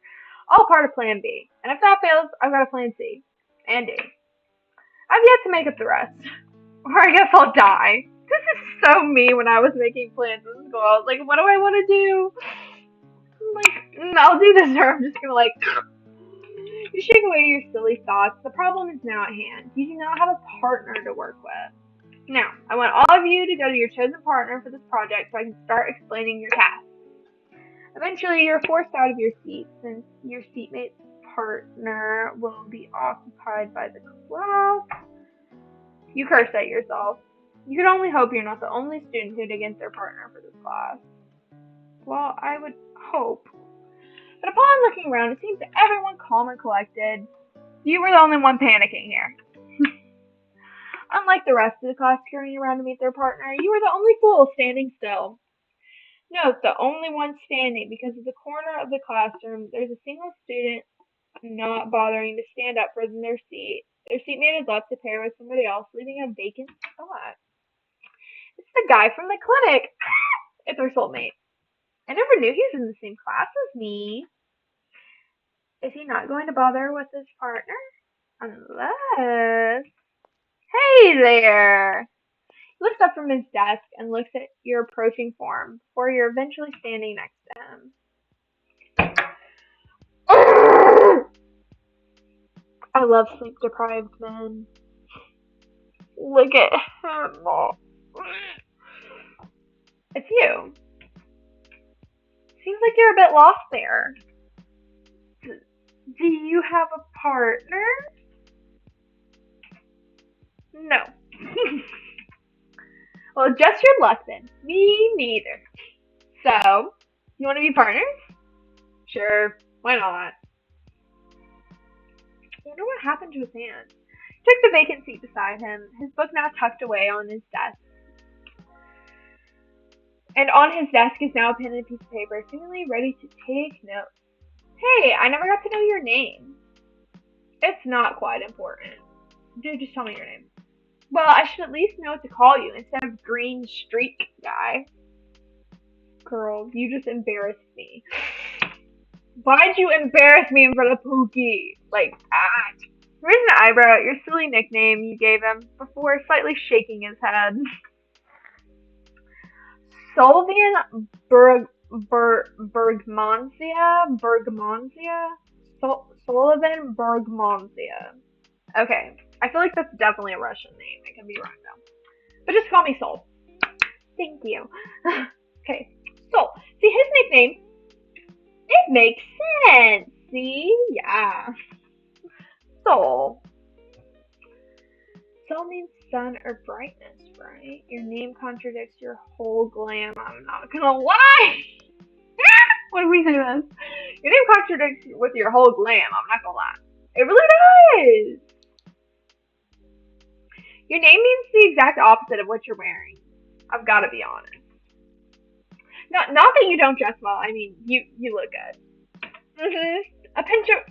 All part of plan B. And if that fails, I've got a plan C. And D. I've yet to make up the rest. Or I guess I'll die. This is so me when I was making plans in school. I was like, what do I want to do? I'm like, I'll do this or I'm just going to like... You shake away your silly thoughts. The problem is now at hand. You do not have a partner to work with. Now, I want all of you to go to your chosen partner for this project so I can start explaining your task. Eventually, you're forced out of your seat since your seatmate's partner will be occupied by the class. You curse at yourself. You can only hope you're not the only student who'd against their partner for this class. Well, I would hope. But upon looking around, it seems that everyone calm and collected. You were the only one panicking here. Unlike the rest of the class scurrying around to meet their partner, you were the only fool standing still. Note, the only one standing because of the corner of the classroom. There's a single student not bothering to stand up from their seat. Their seatmate has left to pair with somebody else, leaving a vacant spot. It's the guy from the clinic. It's our soulmate. I never knew he was in the same class as me. Is he not going to bother with his partner? Unless... Hey there! He looks up from his desk and looks at your approaching form before you're eventually standing next to him. I love sleep-deprived men. Look at him. It's you. Seems like you're a bit lost there. Do you have a partner? No. Well, just your luck then. Me neither. So, you want to be partners? Sure. Why not? I wonder what happened to his hand. He took the vacant seat beside him, his book now tucked away on his desk. And on his desk is now a pen and a piece of paper, seemingly ready to take notes. Hey, I never got to know your name. It's not quite important. Dude, just tell me your name. Well, I should at least know what to call you instead of Green Streak Guy. Girl, you just embarrassed me. Why'd you embarrass me in front of Pookie? Like that. Raise an eyebrow at your silly nickname you gave him before slightly shaking his head. Sullivan Bergmansia? Sullivan Bergmansia. Okay, I feel like that's definitely a Russian name. I can be wrong though. But just call me Sol. Thank you. Okay, Sol. See, his nickname, it makes sense. See? Yeah. Sol. Sol means sun or brightness, right? Your name contradicts your whole glam. I'm not gonna lie. What do we say this? Your name contradicts with your whole glam. I'm not gonna lie. It really does. Your name means the exact opposite of what you're wearing. I've got to be honest. Not that you don't dress well. I mean, you look good. A pinch of...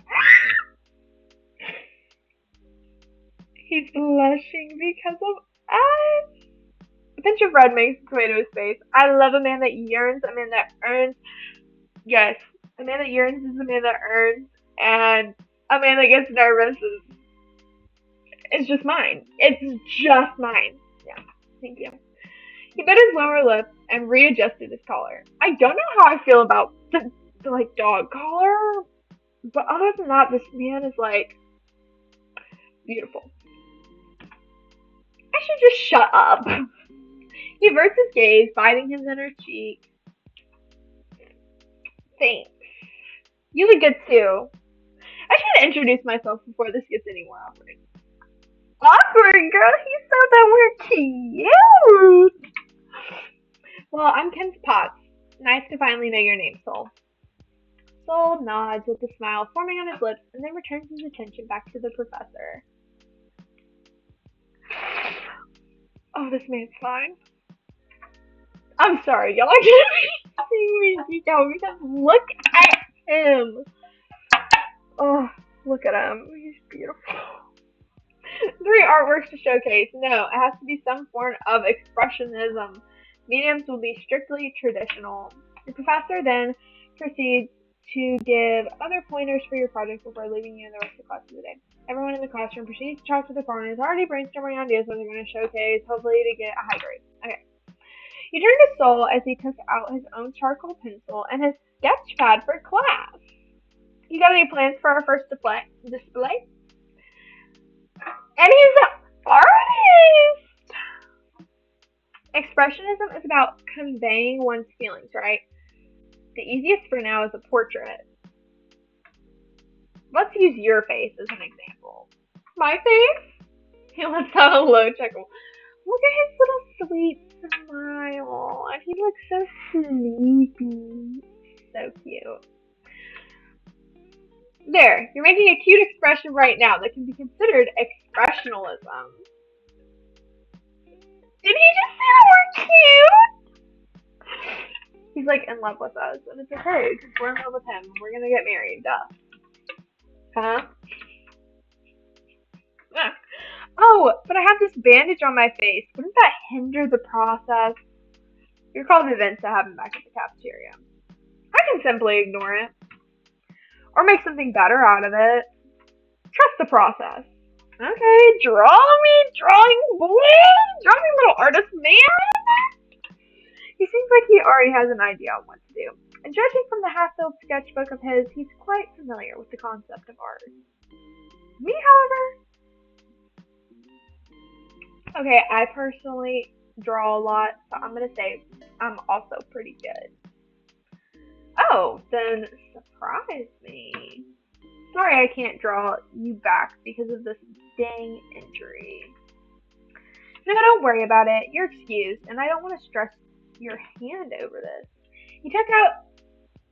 He's blushing because of us. A pinch of red makes its way to his face. I love a man that yearns, a man that earns. Yes, a man that yearns is a man that earns, and a man that gets nervous is just mine. It's just mine. Yeah, thank you. He bit his lower lip and readjusted his collar. I don't know how I feel about the like dog collar, but other than that, this man is like beautiful. I should just shut up. He averts his gaze, biting his inner cheek. Thanks. You look good too. I should introduce myself before this gets any more awkward. Awkward, girl. He said that we're cute. Well, I'm Ken Potts. Nice to finally know your name, Sol. Sol nods with a smile forming on his lips and then returns his attention back to the professor. Oh, this man's fine. I'm sorry, y'all are gonna be seeing me because look at him. Oh, look at him. He's beautiful. 3 artworks to showcase. No, it has to be some form of expressionism. Mediums will be strictly traditional. The professor then proceeds to give other pointers for your project before leaving you in the rest of the class for the day. Everyone in the classroom proceeds to talk to their partners, already brainstorming ideas what they're going to showcase, hopefully to get a high grade. Okay. He turned to Sol as he took out his own charcoal pencil and his sketch pad for class. You got any plans for our first display? And he's an artist! Expressionism is about conveying one's feelings, right? The easiest for now is a portrait. Let's use your face as an example. My face? He lets out a low chuckle. Look at his little sweet smile. And he looks so sleepy. So cute. There, you're making a cute expression right now that can be considered expressionalism. Did he just say the word cute? He's he's like in love with us, and it's okay because we're in love with him. We're gonna get married, duh. Huh? Yeah. Oh, but I have this bandage on my face. Wouldn't that hinder the process? You're called events that happen back at the cafeteria. I can simply ignore it. Or make something better out of it. Trust the process. Okay, draw me, drawing boy! Draw me, little artist man! He seems like he already has an idea on what to do. And judging from the half-filled sketchbook of his, he's quite familiar with the concept of art. Me, however... Okay, I personally draw a lot, so I'm gonna say I'm also pretty good. Oh, then surprise me. Sorry I can't draw you back because of this dang injury. No, don't worry about it. You're excused, and I don't want to stress your hand over this. He took out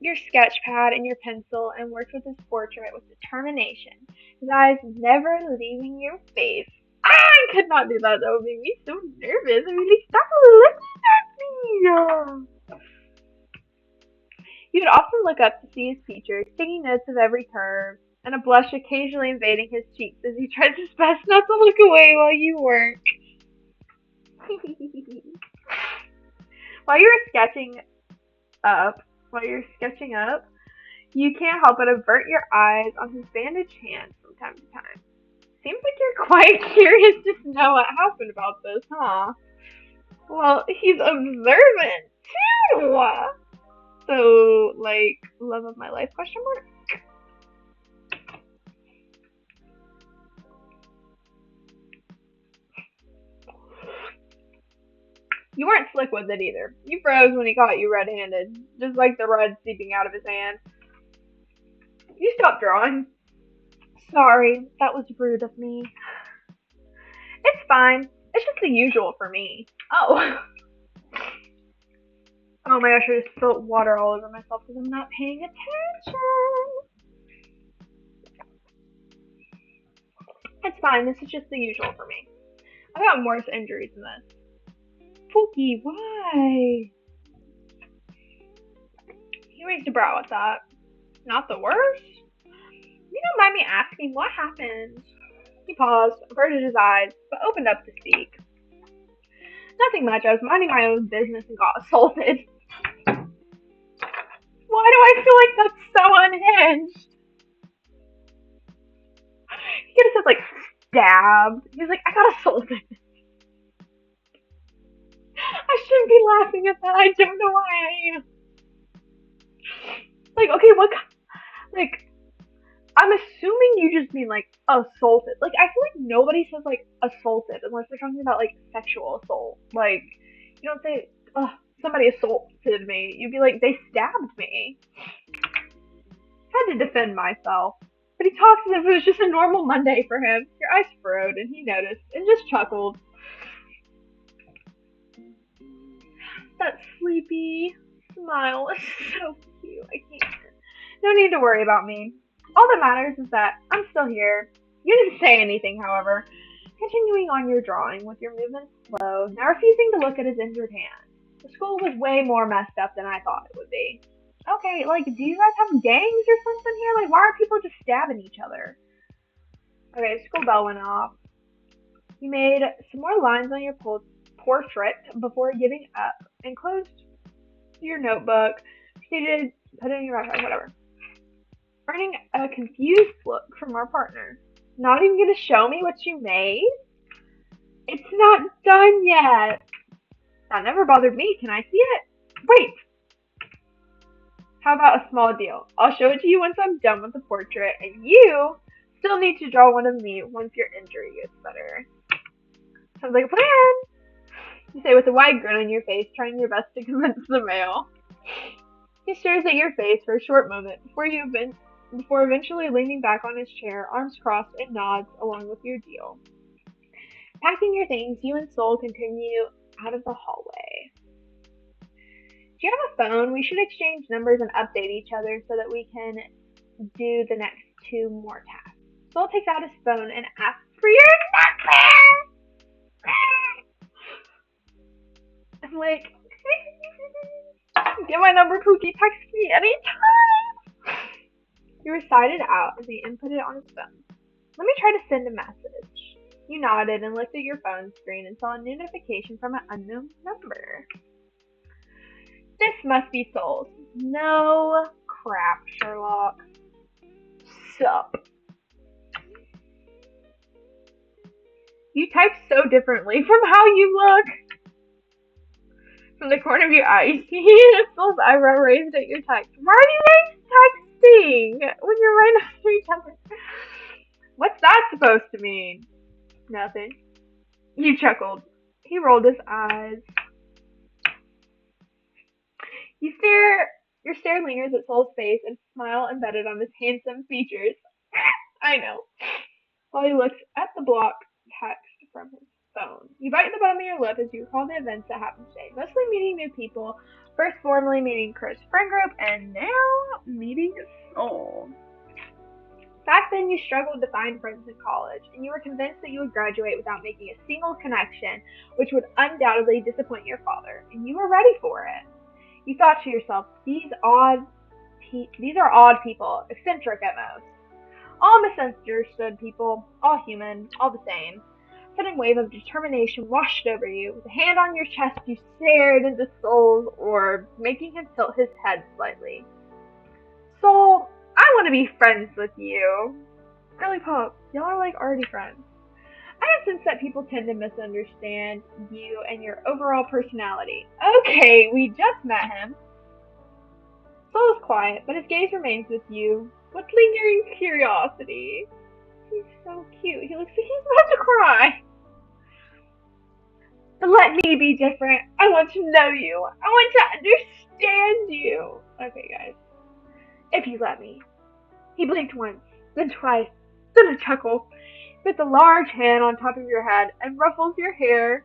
your sketch pad and your pencil and worked with his portrait with determination, his eyes never leaving your face. I could not do that. That would make me so nervous. I mean, like, stop looking at me. He would often look up to see his features, taking notes of every curve, and a blush occasionally invading his cheeks as he tried his best not to look away while you work. While you're sketching up, you can't help but avert your eyes on his bandaged hands from time to time. Seems like you're quite curious to know what happened about this, huh? Well, he's observant, too! So, like, love of my life, question mark? You weren't slick with it either. You froze when he caught you red-handed, just like the red seeping out of his hand. You stopped drawing. Sorry, that was rude of me. It's fine. It's just the usual for me. Oh. Oh my gosh, I just spilled water all over myself because I'm not paying attention. It's fine. This is just the usual for me. I've gotten worse injuries than this. Pookie, why? He raised a brow at that. Not the worst? You don't mind me asking what happened? He paused, averted his eyes, but opened up to speak. Nothing much. I was minding my own business and got assaulted. Why do I feel like that's so unhinged? He could have said, like, stabbed. He was like, I got assaulted. I shouldn't be laughing at that. I don't know why I am. Like, okay, what? Like, I'm assuming you just mean, like, assaulted. Like, I feel like nobody says, like, assaulted unless they're talking about, like, sexual assault. Like, you don't say, oh, somebody assaulted me. You'd be like, they stabbed me. I had to defend myself. But he talks as if it was just a normal Monday for him. Your eyes furrowed, and he noticed, and just chuckled. That sleepy smile is so cute. I can't. No need to worry about me. All that matters is that I'm still here. You didn't say anything, however. Continuing on your drawing with your movements slow, now refusing to look at his injured hand. The school was way more messed up than I thought it would be. Okay, like, do you guys have gangs or something here? Like, why are people just stabbing each other? Okay, school bell went off. You made some more lines on your portrait before giving up and closed your notebook. Proceeded, put it in your backpack, whatever. Earning a confused look from our partner. Not even gonna show me what you made? It's not done yet. That never bothered me. Can I see it? Wait. How about a small deal? I'll show it to you once I'm done with the portrait, and you still need to draw one of me once your injury gets better. Sounds like a plan. You say with a wide grin on your face, trying your best to convince the male. He stares at your face for a short moment before eventually leaning back on his chair, arms crossed, and nods along with your deal. Packing your things, you and Soul continue out of the hallway. Do you have a phone? We should exchange numbers and update each other so that we can do the next 2 more tasks. Soul takes out his phone and asks for your number! I'm like, Get my number, Pookie. Text me anytime. He recited out as he inputted it on his phone. Let me try to send a message. You nodded and looked at your phone screen and saw a notification from an unknown number. This must be Souls. No crap, Sherlock. Sup. You type so differently from how you look. From the corner of your eye, you see Soul's eyebrow raised at your text. Why are you guys texting when you're right next to each other? What's that supposed to mean? Nothing. You chuckled. He rolled his eyes. Your stare lingers at Soul's face and smile embedded on his handsome features. I know. While he looks at the block text from his phone. You bite the bottom of your lip as you recall the events that happened today. Mostly meeting new people, first formally meeting Chris' friend group, and now meeting Soul. Back then, you struggled to find friends in college, and you were convinced that you would graduate without making a single connection, which would undoubtedly disappoint your father, and you were ready for it. You thought to yourself, these are odd people, eccentric at most. All misunderstood people, all human, all the same. A sudden wave of determination washed over you. With a hand on your chest, you stared into Soul's orb, making him tilt his head slightly. Soul, I want to be friends with you. Girly Pop, y'all are like already friends. I have sensed that people tend to misunderstand you and your overall personality. Okay, we just met him. Soul is quiet, but his gaze remains with you, with lingering curiosity. He's so cute. He looks like he's about to cry. But let me be different. I want to know you. I want to understand you. Okay, guys. If you let me. He blinked once, then twice, then a chuckle. Puts a large hand on top of your head and ruffles your hair.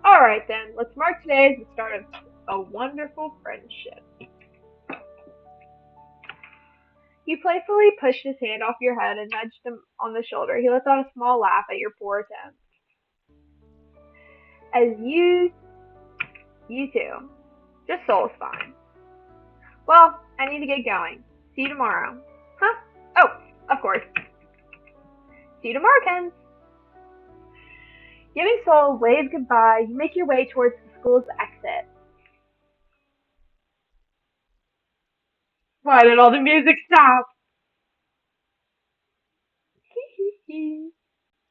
Alright then, let's mark today as the start of a wonderful friendship. You playfully pushed his hand off your head and nudged him on the shoulder. He let out a small laugh at your poor attempt. As you too. Just Soul's fine. Well, I need to get going. See you tomorrow. Huh? Oh, of course. See you tomorrow, Ken. Giving Soul a wave goodbye, you make your way towards the school's exit. Why did all the music stop?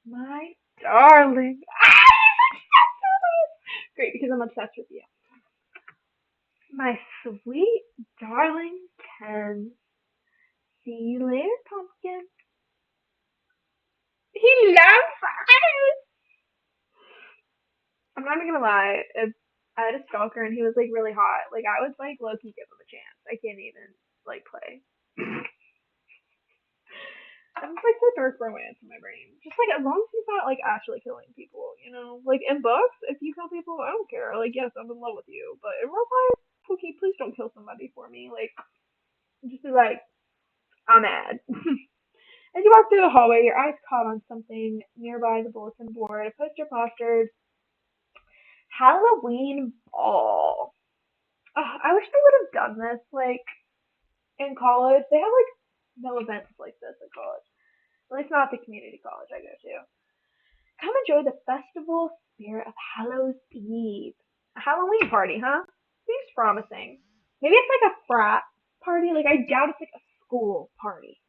My darling. Great, because I'm obsessed with you. My sweet darling Ken. See you later, Pumpkin. He loves us. I'm not even gonna lie. If I had a stalker and he was like really hot, like I would like low key give him a chance. I can't even like play. That's like the dark romance in my brain. Just like as long as he's not like actually killing people, you know. Like in books, if you kill people, I don't care. Like yes, I'm in love with you, but in real life, Pookie, please don't kill somebody for me. Like just be like, I'm mad. As you walk through the hallway, your eyes caught on something nearby the bulletin board. A poster plastered Halloween ball. I wish they would have done this like in college. They have like no events like this in college. At least not the community college I go to. Come enjoy the festival spirit of Hallows Eve. A Halloween party, huh? Seems promising. Maybe it's like a frat party. Like I doubt it's like a school party.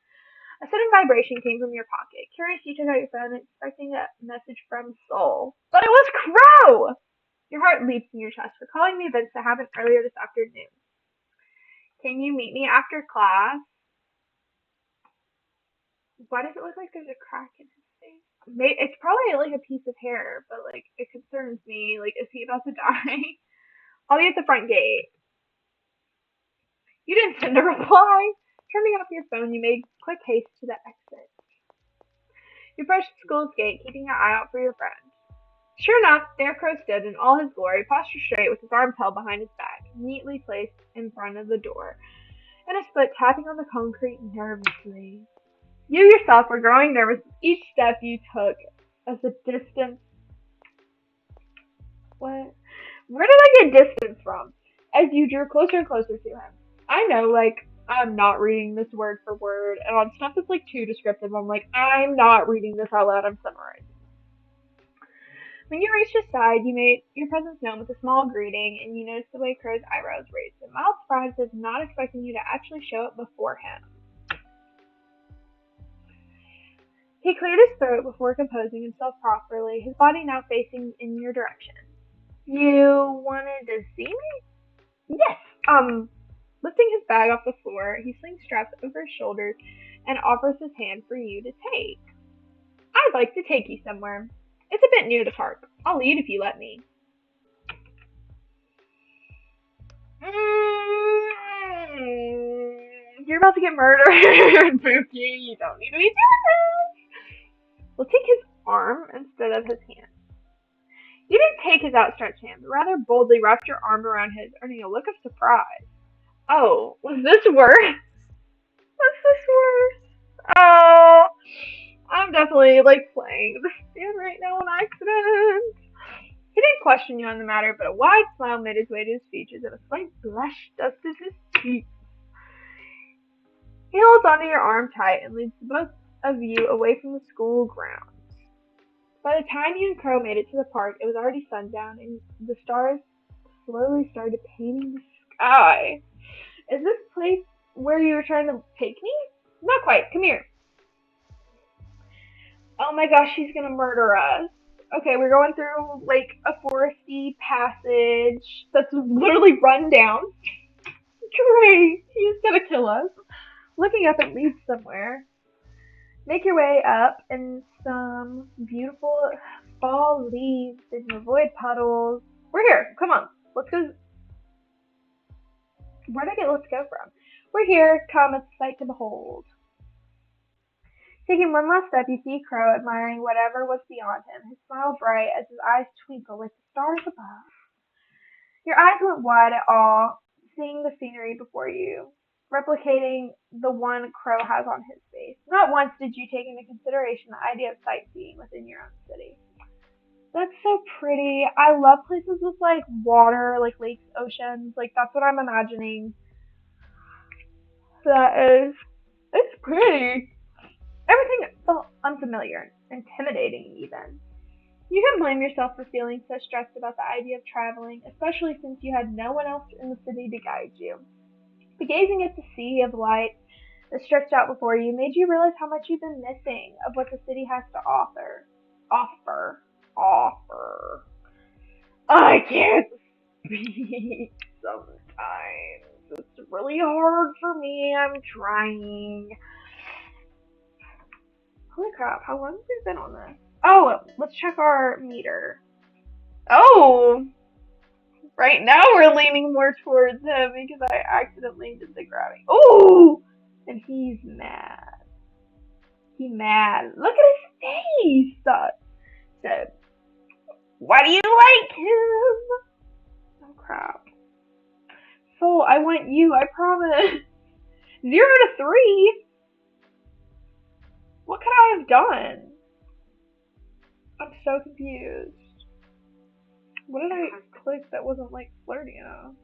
A sudden vibration came from your pocket. Curious, you took out your phone, expecting a message from Soul. But it was Crow! Your heart leaps in your chest, recalling the events that happened earlier this afternoon. Can you meet me after class? Why does it look like there's a crack in his face? It's probably like a piece of hair, but like it concerns me. Like, is he about to die? I'll be at the front gate. You didn't send a reply. Turning off your phone, you made quick haste to the exit. You approached the school's gate, keeping your eye out for your friend. Sure enough, there Crow stood in all his glory, posture straight with his arms held behind his back, neatly placed in front of the door, and his foot tapping on the concrete nervously. You yourself were growing nervous with each step you took as the distance... What? Where did I get distance from? as you drew closer and closer to him. I know, like, I'm not reading this word for word, and on stuff that's like too descriptive, I'm like, I'm not reading this out loud, I'm summarizing. When you reached his side, you made your presence known with a small greeting, and you noticed the way Crow's eyebrows raised, a mild surprise as not expecting you to actually show up before him. He cleared his throat before composing himself properly, his body now facing in your direction. You wanted to see me? Yes. Lifting his bag off the floor, he slings straps over his shoulders and offers his hand for you to take. I'd like to take you somewhere. It's a bit near the park. I'll lead if you let me. You're about to get murdered, Pookie. You don't need to be doing this. We'll take his arm instead of his hand. You didn't take his outstretched hand, but rather boldly wrapped your arm around his, earning a look of surprise. Oh, was this worse? Was this worse? Oh, I'm definitely like playing the stand right now on accident. He didn't question you on the matter, but a wide smile made its way to his features and a slight blush dusted his cheeks. He holds onto your arm tight and leads both of you away from the school grounds. By the time you and Crow made it to the park, it was already sundown, and the stars slowly started painting the sky. Is this place where you were trying to take me? Not quite. Come here. Oh my gosh, she's gonna murder us. Okay, we're going through like a foresty passage that's literally run down. Great, he's gonna kill us. Looking up, it leads somewhere. Make your way up in some beautiful fall leaves and avoid puddles. We're here. Come on. Let's go. Where did I get let's go from? We're here. Come, it's a sight to behold. Taking one last step, you see Crow admiring whatever was beyond him, his smile bright as his eyes twinkle like the stars above. Your eyes went wide at awe, seeing the scenery before you, replicating the one Crow has on his face. Not once did you take into consideration the idea of sightseeing within your own city. That's so pretty. I love places with like water, like lakes, oceans. Like that's what I'm imagining. It's pretty. Everything felt unfamiliar, intimidating even. You can blame yourself for feeling so stressed about the idea of traveling, especially since you had no one else in the city to guide you. But gazing at the sea of light that stretched out before you made you realize how much you've been missing of what the city has to offer. Offer. I can't speak sometimes. It's really hard for me. I'm trying. Holy crap, how long have we been on this? Oh, let's check our meter. Oh! Right now we're leaning more towards him because I accidentally did the grabbing. Oh! And he's mad. He's mad. Look at his face! So, why do you like him? Oh crap. So, I want you, I promise. 0 to 3? What could I have done? I'm so confused. What did I click that wasn't like flirty enough?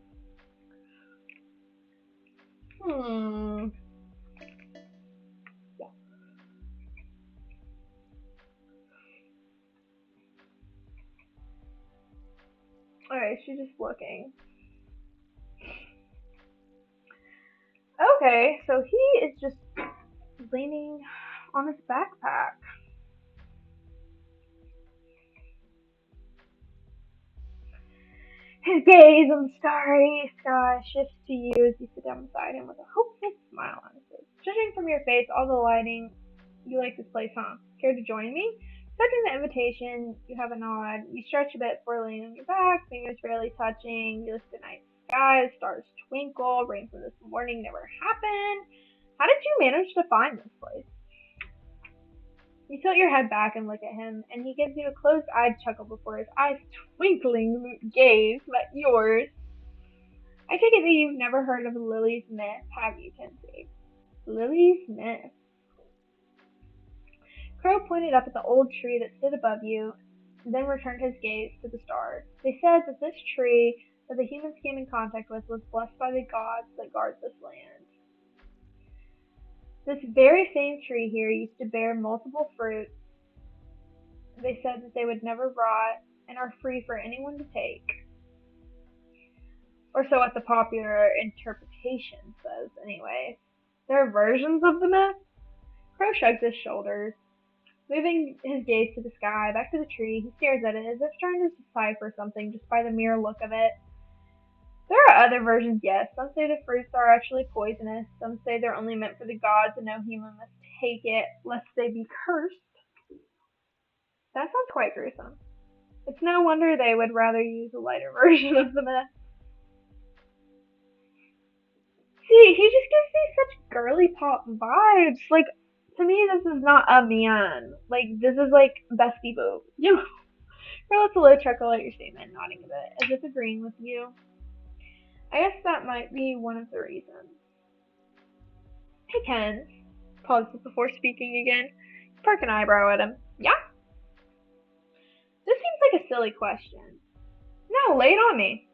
Yeah. Alright, she's just looking. Okay, so he is just leaning on his backpack. His gaze on the starry sky shifts to you as you sit down beside him with a hopeful smile on his face. Judging from your face, all the lighting, you like this place, huh? Care to join me? Accepting the invitation, you have a nod. You stretch a bit before laying on your back, fingers barely touching. You look at the night sky, stars twinkle, rain from this morning never happened. How did you manage to find this place? You tilt your head back and look at him, and he gives you a closed-eyed chuckle before his eyes twinkling gaze met yours. I take it that you've never heard of Lily's Myth, have you, Kinsey? Lily's Myth. Crow pointed up at the old tree that stood above you, then returned his gaze to the stars. They said that this tree that the humans came in contact with was blessed by the gods that guard this land. This very same tree here used to bear multiple fruits. They said that they would never rot and are free for anyone to take. Or so what the popular interpretation says, anyway. There are versions of the myth. Crow shrugs his shoulders. Moving his gaze to the sky, back to the tree, he stares at it as if trying to decipher something just by the mere look of it. There are other versions, yes. Some say the fruits are actually poisonous. Some say they're only meant for the gods and no human must take it, lest they be cursed. That sounds quite gruesome. It's no wonder they would rather use a lighter version of the myth. See, he just gives me such girly pop vibes. Like, to me, this is not a man. Like, this is like bestie boo. You know? Carlos a low chuckle at your statement, nodding a bit, as if agreeing with you. I guess that might be one of the reasons. Hey, Ken. Pauses before speaking again. Perk an eyebrow at him. Yeah? This seems like a silly question. No, lay it on me.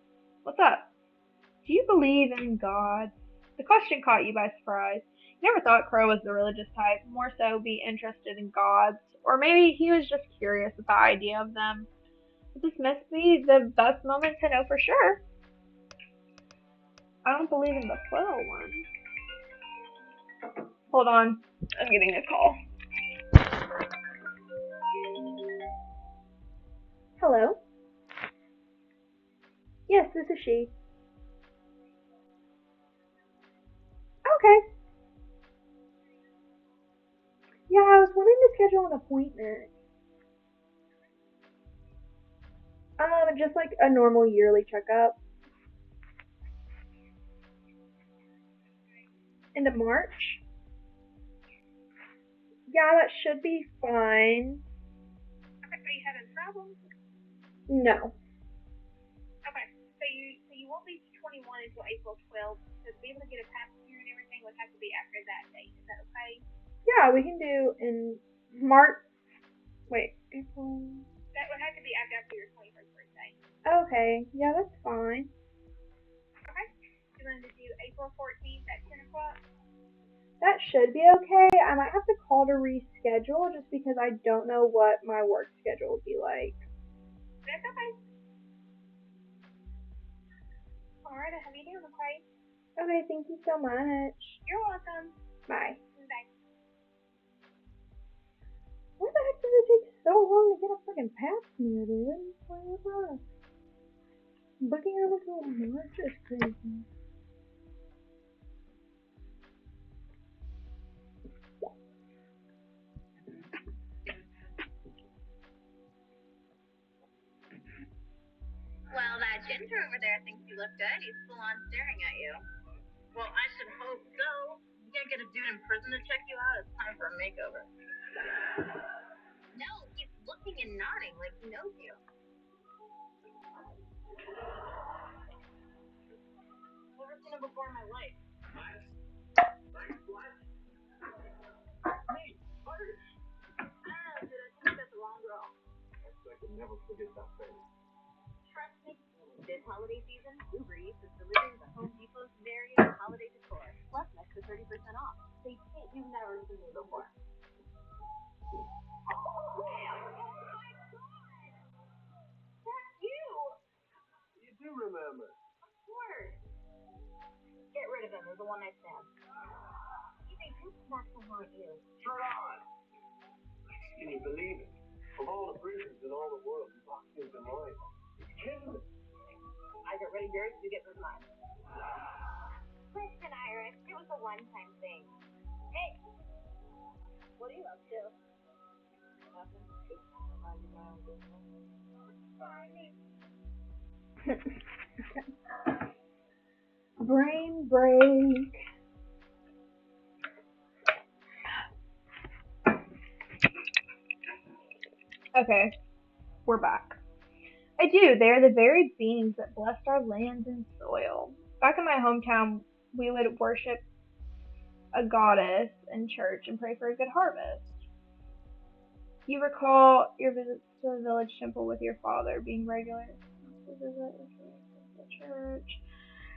What's up? Do you believe in God? The question caught you by surprise. You never thought Crow was the religious type, more so be interested in gods. Or maybe he was just curious at the idea of them. But this must be the best moment to know for sure. I don't believe in the plural one. Hold on. I'm getting a call. Hello? Yes, this is she. Okay. Yeah, I was wanting to schedule an appointment. Just like a normal yearly checkup. Into March? Yeah, that should be fine. Okay, are you having problems? No. Okay, so you won't be 21 until April 12th. So to be able to get a pap smear and everything would have to be after that date. Is that okay? Yeah, we can do in March. Wait, April. That would have to be after your 21st birthday. Okay, yeah, that's fine. Okay. You want to do April 14th at 10 o'clock? That should be okay. I might have to call to reschedule just because I don't know what my work schedule will be like. That's okay. Alright, I'll have you doing, okay? Okay, thank you so much. You're welcome. Bye. Bye. Why the heck does it take so long to get a fucking pap smear, dude? What's up? Booking out until March is crazy. Well, that ginger over there thinks you look good. He's full on staring at you. Well, I should hope so. You can't get a dude in prison to check you out. It's time for a makeover. No, he's looking and nodding like he knows you. Never seen him before in my life. Nice. Nice what? Me, Irish. Ah, dude, I think that's a wrong girl. I can never forget that face. Trust me. This holiday season, Uber Eats is delivering the Home Depot's various holiday decor, plus an extra 30% off. They think you've never seen me before. That's you! You do remember. Of course. Get rid of him. There's a one-night stand. You think who's not to want you? Shirt on. Can you believe it? Of all the prisons in all the world, you locked into mine. It's killing me. I get rid of yours, you get rid of mine. Listen, Iris, it was a one-time thing. Hey, what are you up to? Nothing. Brain break. Okay, we're back. I do. They are the very beings that blessed our lands and soil. Back in my hometown, we would worship a goddess in church and pray for a good harvest. You recall your visits to the village temple with your father being regular. the church.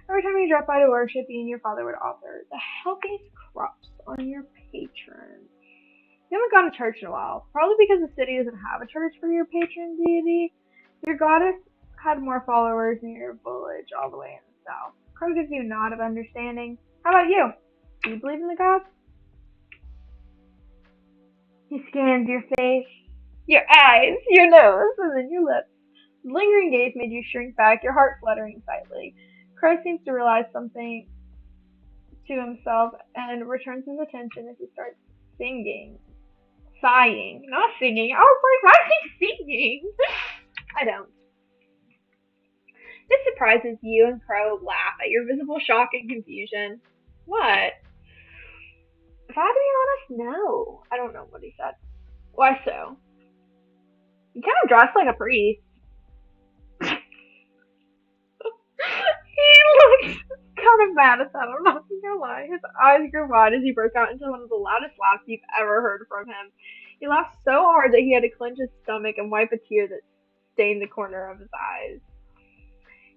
Every time you drop by to worship, you and your father would offer the healthiest crops on your patron. You haven't gone to church in a while, probably because the city doesn't have a church for your patron deity. Your goddess had more followers than your village all the way in the south. Crow gives you a nod of understanding. How about you? Do you believe in the gods? He scans your face, your eyes, your nose, and then your lips. His lingering gaze made you shrink back, your heart fluttering slightly. Crow seems to realize something to himself and returns his attention as he starts singing. Sighing. Not singing. I was like, why is he singing? I don't. This surprises you, and Crow laugh at your visible shock and confusion. What? If I had to be honest, no. I don't know what he said. Why so? You kind of dress like a priest. He looks kind of mad at that, I'm not gonna lie. His eyes grew wide as he broke out into one of the loudest laughs you've ever heard from him. He laughed so hard that he had to clench his stomach and wipe a tear that stained the corner of his eyes.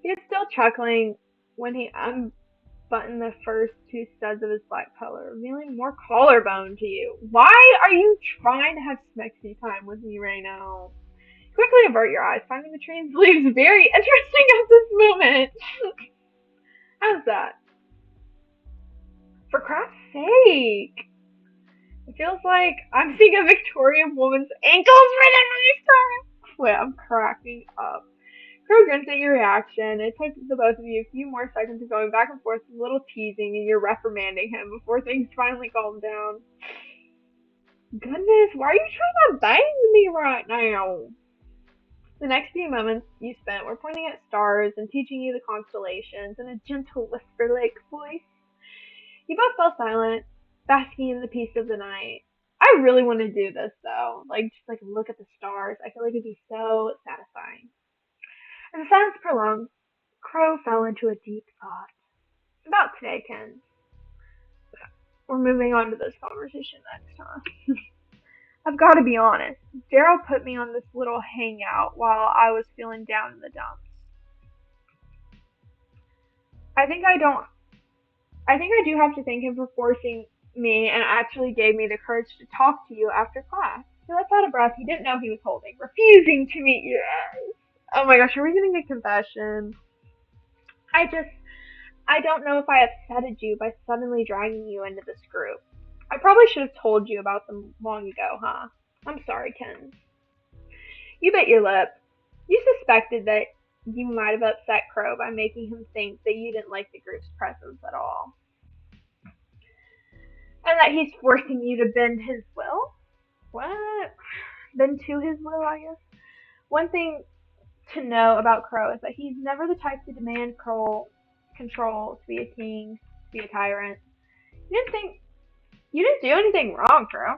He was still chuckling when he unbuttoned the first two studs of his black collar, revealing more collarbone to you. Why are you trying to have smexy time with me right now? Quickly avert your eyes, finding the train's leaves very interesting at this moment. How's that? For crap's sake! It feels like I'm seeing a Victorian woman's ankles for the first time. Wait, I'm cracking up. Crow grins at your reaction. It took the both of you a few more seconds of going back and forth, a little teasing, and you're reprimanding him before things finally calm down. Goodness, why are you trying to bang me right now? The next few moments you spent were pointing at stars and teaching you the constellations in a gentle whisper-like voice. You both fell silent, basking in the peace of the night. I really want to do this though, just look at the stars. I feel like it'd be so satisfying. As the silence prolonged, Crow fell into a deep thought. About today, Ken. We're moving on to this conversation next time. I've got to be honest. Daryl put me on this little hangout while I was feeling down in the dumps. I think I do have to thank him for forcing me and actually gave me the courage to talk to you after class. He lets out a breath he didn't know he was holding, refusing to meet your eyes. Oh my gosh, are we getting a confession? I don't know if I upsetted you by suddenly dragging you into this group. I probably should have told you about them long ago, huh? I'm sorry, Ken. You bit your lip. You suspected that you might have upset Crow by making him think that you didn't like the group's presence at all. And that he's forcing you to bend his will? What? Bend to his will, I guess? One thing to know about Crow is that he's never the type to demand control, to be a king, to be a tyrant. You didn't do anything wrong, Crow.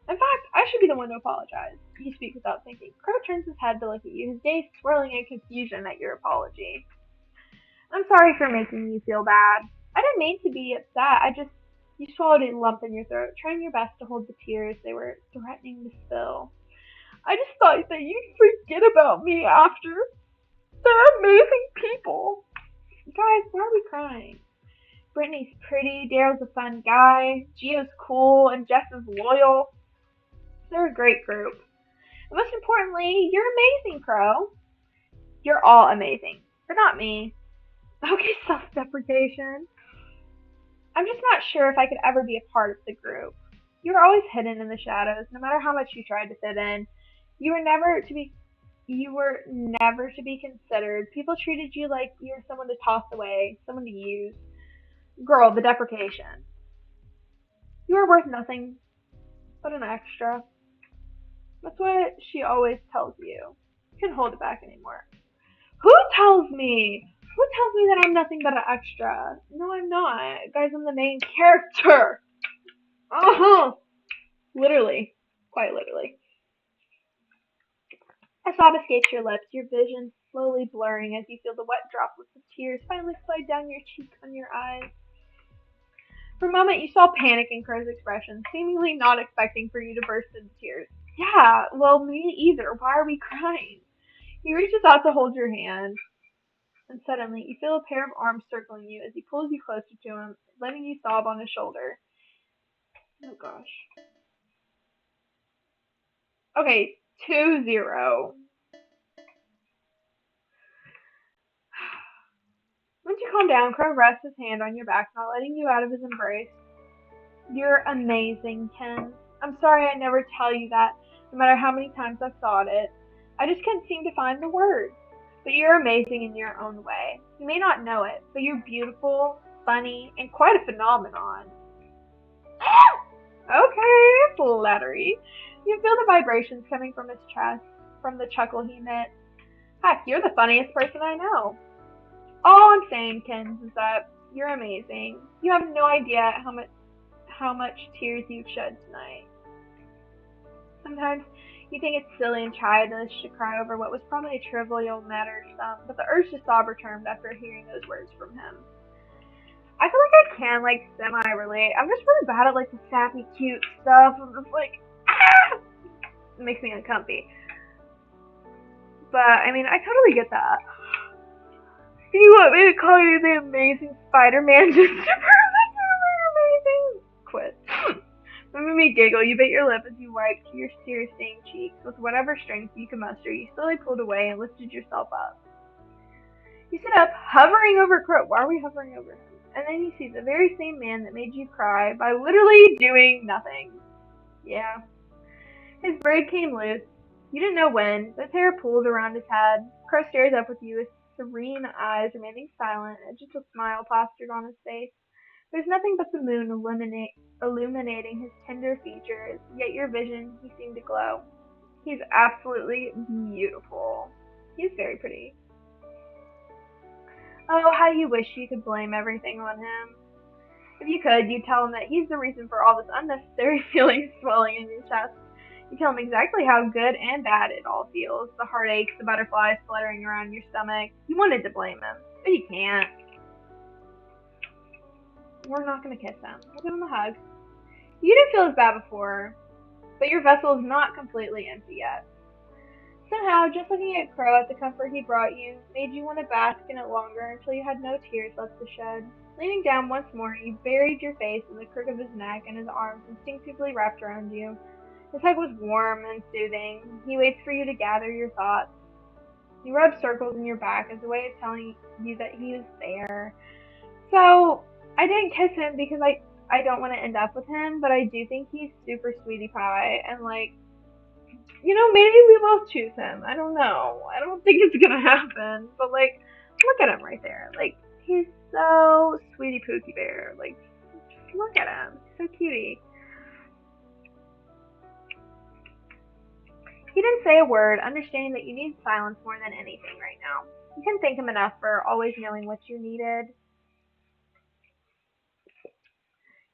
In fact, I should be the one to apologize. You speak without thinking. Crow turns his head to look at you, his gaze swirling in confusion at your apology. I'm sorry for making you feel bad. I didn't mean to be upset. You swallowed a lump in your throat, trying your best to hold the tears they were threatening to spill. I just thought that you'd forget about me after. They're amazing people. Guys, why are we crying? Brittany's pretty, Daryl's a fun guy, Gio's cool, and Jess is loyal. They're a great group. And most importantly, you're amazing, Crow. You're all amazing, but not me. Okay, self-deprecation. I'm just not sure if I could ever be a part of the group. You were always hidden in the shadows, no matter how much you tried to fit in. You were never to be considered. People treated you like you were someone to toss away, someone to use. Girl, the deprecation. You are worth nothing but an extra. That's what she always tells you. You can't hold it back anymore. Who tells me? Who tells me that I'm nothing but an extra? No, I'm not. Guys, I'm the main character. Literally. Quite literally. A sob escapes your lips, your vision slowly blurring as you feel the wet droplets of tears finally slide down your cheek on your eyes. For a moment, you saw panic in Crow's expression, seemingly not expecting for you to burst into tears. Yeah, well, me either. Why are we crying? He reaches out to hold your hand. And suddenly, you feel a pair of arms circling you as he pulls you closer to him, letting you sob on his shoulder. Oh gosh. Okay, 2-0. Once you calm down, Crow rests his hand on your back, not letting you out of his embrace. You're amazing, Ken. I'm sorry I never tell you that, no matter how many times I've thought it. I just can't seem to find the words. But you're amazing in your own way. You may not know it, but you're beautiful, funny, and quite a phenomenon. Okay, flattery. You feel the vibrations coming from his chest, from the chuckle he emits. Heck, you're the funniest person I know. All I'm saying, Ken, is that you're amazing. You have no idea how much tears you've shed tonight. Sometimes you think it's silly and childish to cry over what was probably a trivial matter to some, but the urge to sob returned after hearing those words from him. I feel like I can, like, semi-relate. I'm just really bad at, like, the sappy, cute stuff. I'm just like, ah! It makes me uncomfy. But, I mean, I totally get that. You want me to call you the amazing Spider-Man just to prove that you're amazing? Quit. Making me giggle, you bit your lip as you wiped your tear-stained cheeks. With whatever strength you could muster, you slowly pulled away and lifted yourself up. You sit up, hovering over Crow. Why are we hovering over him? And then you see the very same man that made you cry by literally doing nothing. Yeah. His braid came loose. You didn't know when, but his hair pulled around his head. Crow stares up with you with serene eyes, remaining silent, and just a smile plastered on his face. There's nothing but the moon illuminating his tender features, yet your vision, he seemed to glow. He's absolutely beautiful. He's very pretty. Oh, how you wish you could blame everything on him. If you could, you'd tell him that he's the reason for all this unnecessary feeling swelling in your chest. You tell him exactly how good and bad it all feels. The heartaches, the butterflies fluttering around your stomach. You wanted to blame him, but you can't. We're not going to kiss him. We'll give him a hug. You didn't feel as bad before, but your vessel is not completely empty yet. Somehow, just looking at Crow at the comfort he brought you made you want to bask in it longer until you had no tears left to shed. Leaning down once more, you buried your face in the crook of his neck and his arms instinctively wrapped around you. His hug was warm and soothing. He waits for you to gather your thoughts. You rubbed circles in your back as a way of telling you that he was there. So, I didn't kiss him because I don't want to end up with him, but I do think he's super sweetie pie, and like, you know, maybe we both choose him. I don't know. I don't think it's gonna happen, but like, look at him right there. Like, he's so sweetie pookie bear. Like, just look at him. He's so cutie. He didn't say a word, understanding that you need silence more than anything right now. You couldn't thank him enough for always knowing what you needed.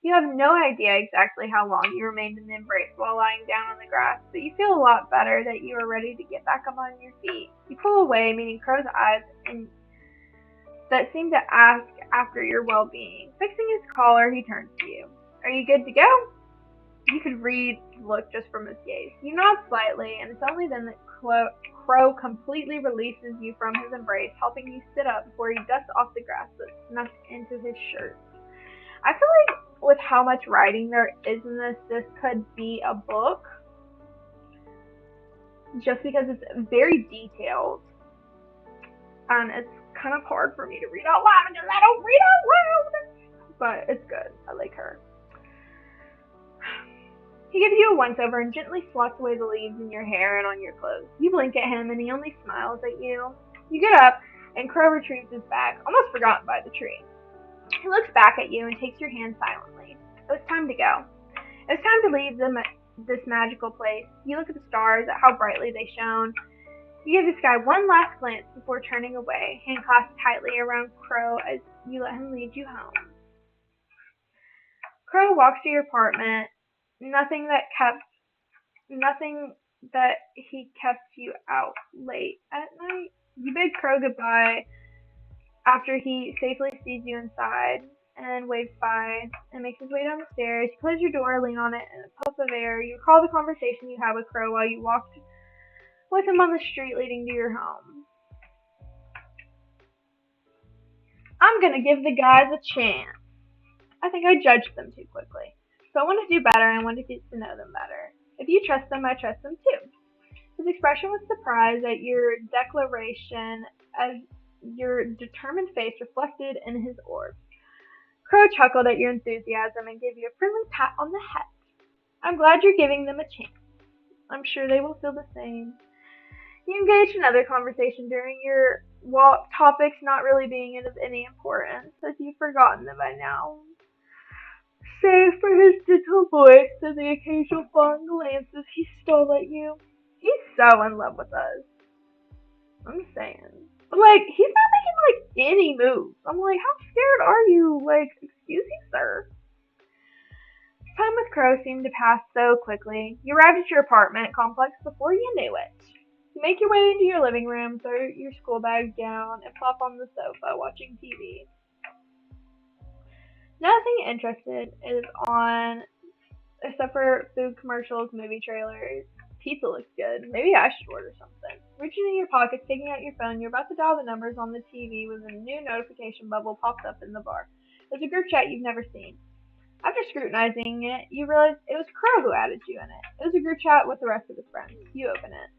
You have no idea exactly how long you remained in the embrace while lying down on the grass, but you feel a lot better that you are ready to get back up on your feet. You pull away, meeting Crow's eyes and that seem to ask after your well-being. Fixing his collar, he turns to you. Are you good to go? You could read the look just from his gaze. You nod slightly, and it's only then that Crow completely releases you from his embrace, helping you sit up before he dusts off the grass that snuck into his shirt. I feel like with how much writing there is in this could be a book. Just because it's very detailed. And it's kind of hard for me to read out loud because I don't read out loud. But it's good. I like her. He gives you a once-over and gently swats away the leaves in your hair and on your clothes. You blink at him and he only smiles at you. You get up and Crow retrieves his bag, almost forgotten by the tree. He looks back at you and takes your hand silently. It was time to go. It was time to leave this magical place. You look at the stars, at how brightly they shone. You give the sky one last glance before turning away, hand clasped tightly around Crow as you let him lead you home. Crow walks to your apartment. Nothing that he kept you out late at night. You bid Crow goodbye after he safely sees you inside and waves bye and makes his way down the stairs. You close your door, lean on it, and a puff of air. You recall the conversation you had with Crow while you walked with him on the street leading to your home. I'm gonna give the guys a chance. I think I judged them too quickly. So I want to do better and I want to get to know them better. If you trust them, I trust them too. His expression was surprise at your declaration as your determined face reflected in his orbs. Crow chuckled at your enthusiasm and gave you a friendly pat on the head. I'm glad you're giving them a chance. I'm sure they will feel the same. You engaged in other conversation during your walk, topics not really being of any importance, as you've forgotten them by now. Save for his gentle voice and the occasional fond glances he stole at you. He's so in love with us. I'm saying. But like, he's not making like any moves. I'm like, how scared are you? Like, excuse me, sir. Time with Crow seemed to pass so quickly. You arrived at your apartment complex before you knew it. You make your way into your living room, throw your school bag down, and plop on the sofa watching TV. Nothing interested is on except for food commercials, movie trailers. Pizza looks good. Maybe I should order something. Reaching in your pockets, taking out your phone, you're about to dial the numbers on the TV when a new notification bubble pops up in the bar. There's a group chat you've never seen. After scrutinizing it, you realize it was Crow who added you in it. It was a group chat with the rest of his friends. You open it.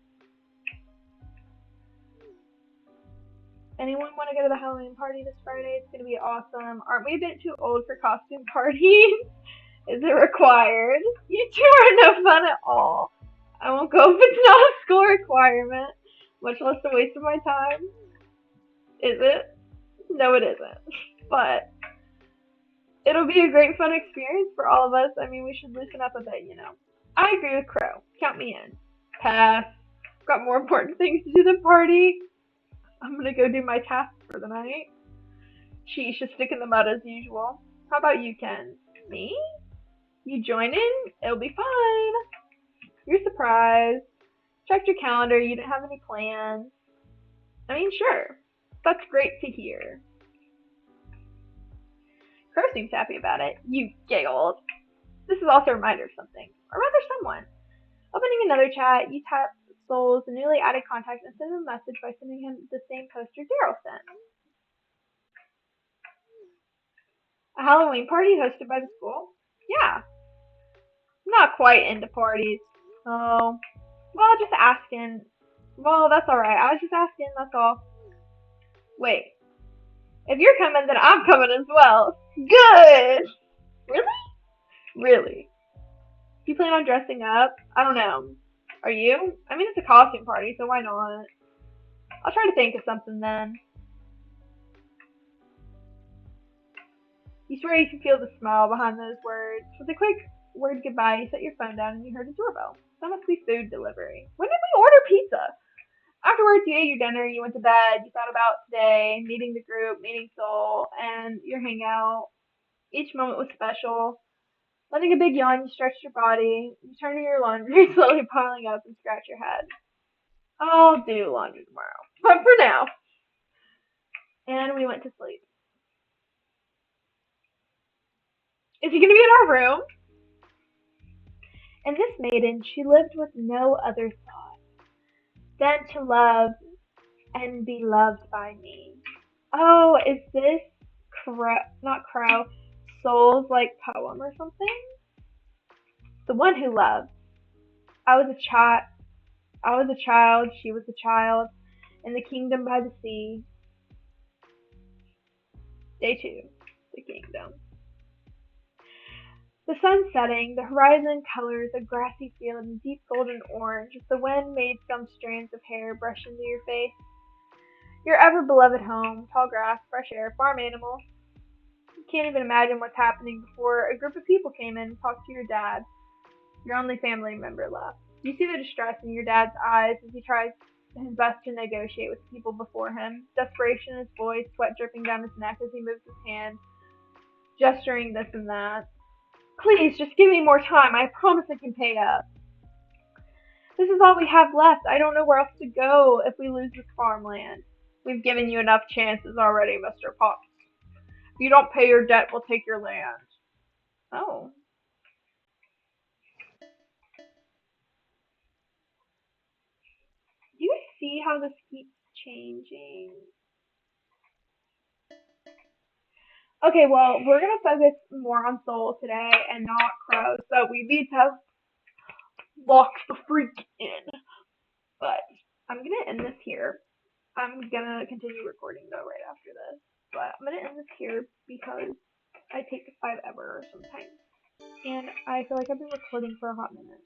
Anyone want to go to the Halloween party this Friday? It's going to be awesome. Aren't we a bit too old for costume parties? Is it required? You two are no fun at all. I won't go if it's not a school requirement, much less a waste of my time. Is it? No, it isn't. But it'll be a great fun experience for all of us. I mean, we should loosen up a bit, you know. I agree with Crow. Count me in. Pass. Got more important things to do than party. I'm gonna go do my tasks for the night. Sheesh, just stick in the mud as usual. How about you, Ken? Me? You join in? It'll be fun. You're surprised. Checked your calendar. You didn't have any plans. I mean, sure. That's great to hear. Crow seems happy about it. You giggled. This is also a reminder of something. Or rather, someone. Opening another chat, you tap Soul's newly added contact and send him a message by sending him the same poster Daryl sent. A Halloween party hosted by the school? Yeah. I'm not quite into parties. Oh. Well, just asking. Well, that's alright. I was just asking, that's all. Wait. If you're coming, then I'm coming as well. Good! Really? Really. Do you plan on dressing up? I don't know. Are you? I mean, it's a costume party, so why not? I'll try to think of something then. You swear you can feel the smile behind those words. With a quick word goodbye, you set your phone down and you heard a doorbell. That must be food delivery. When did we order pizza? Afterwards, you ate your dinner, you went to bed, you thought about today, meeting the group, meeting Soul, and your hangout. Each moment was special. Letting a big yawn, you stretched your body. You turned to your laundry, slowly piling up, and scratch your head. I'll do laundry tomorrow. But for now. And we went to sleep. Is he going to be in our room? And this maiden, she lived with no other thought than to love and be loved by me. Oh, is this Crow, Soul's like poem or something? The one who loved. I was a child, she was a child, in the kingdom by the sea. Day 2, the kingdom. The sun setting, the horizon colors a grassy field in deep golden orange, as the wind made some strands of hair brush into your face. Your ever-beloved home, tall grass, fresh air, farm animals. You can't even imagine what's happening before a group of people came in and talked to your dad. Your only family member left. You see the distress in your dad's eyes as he tries his best to negotiate with the people before him. Desperation in his voice, sweat dripping down his neck as he moves his hand, gesturing this and that. Please, just give me more time. I promise I can pay up. This is all we have left. I don't know where else to go if we lose this farmland. We've given you enough chances already, Mr. Potts. If you don't pay your debt, we'll take your land. Oh. Do you see how this keeps changing? Okay, well, we're gonna focus more on Soul today and not Crow, so we need to lock the freak in. But I'm gonna end this here. I'm gonna continue recording though right after this. But I'm gonna end this here because I take 5 ever sometimes. And I feel like I've been recording for a hot minute.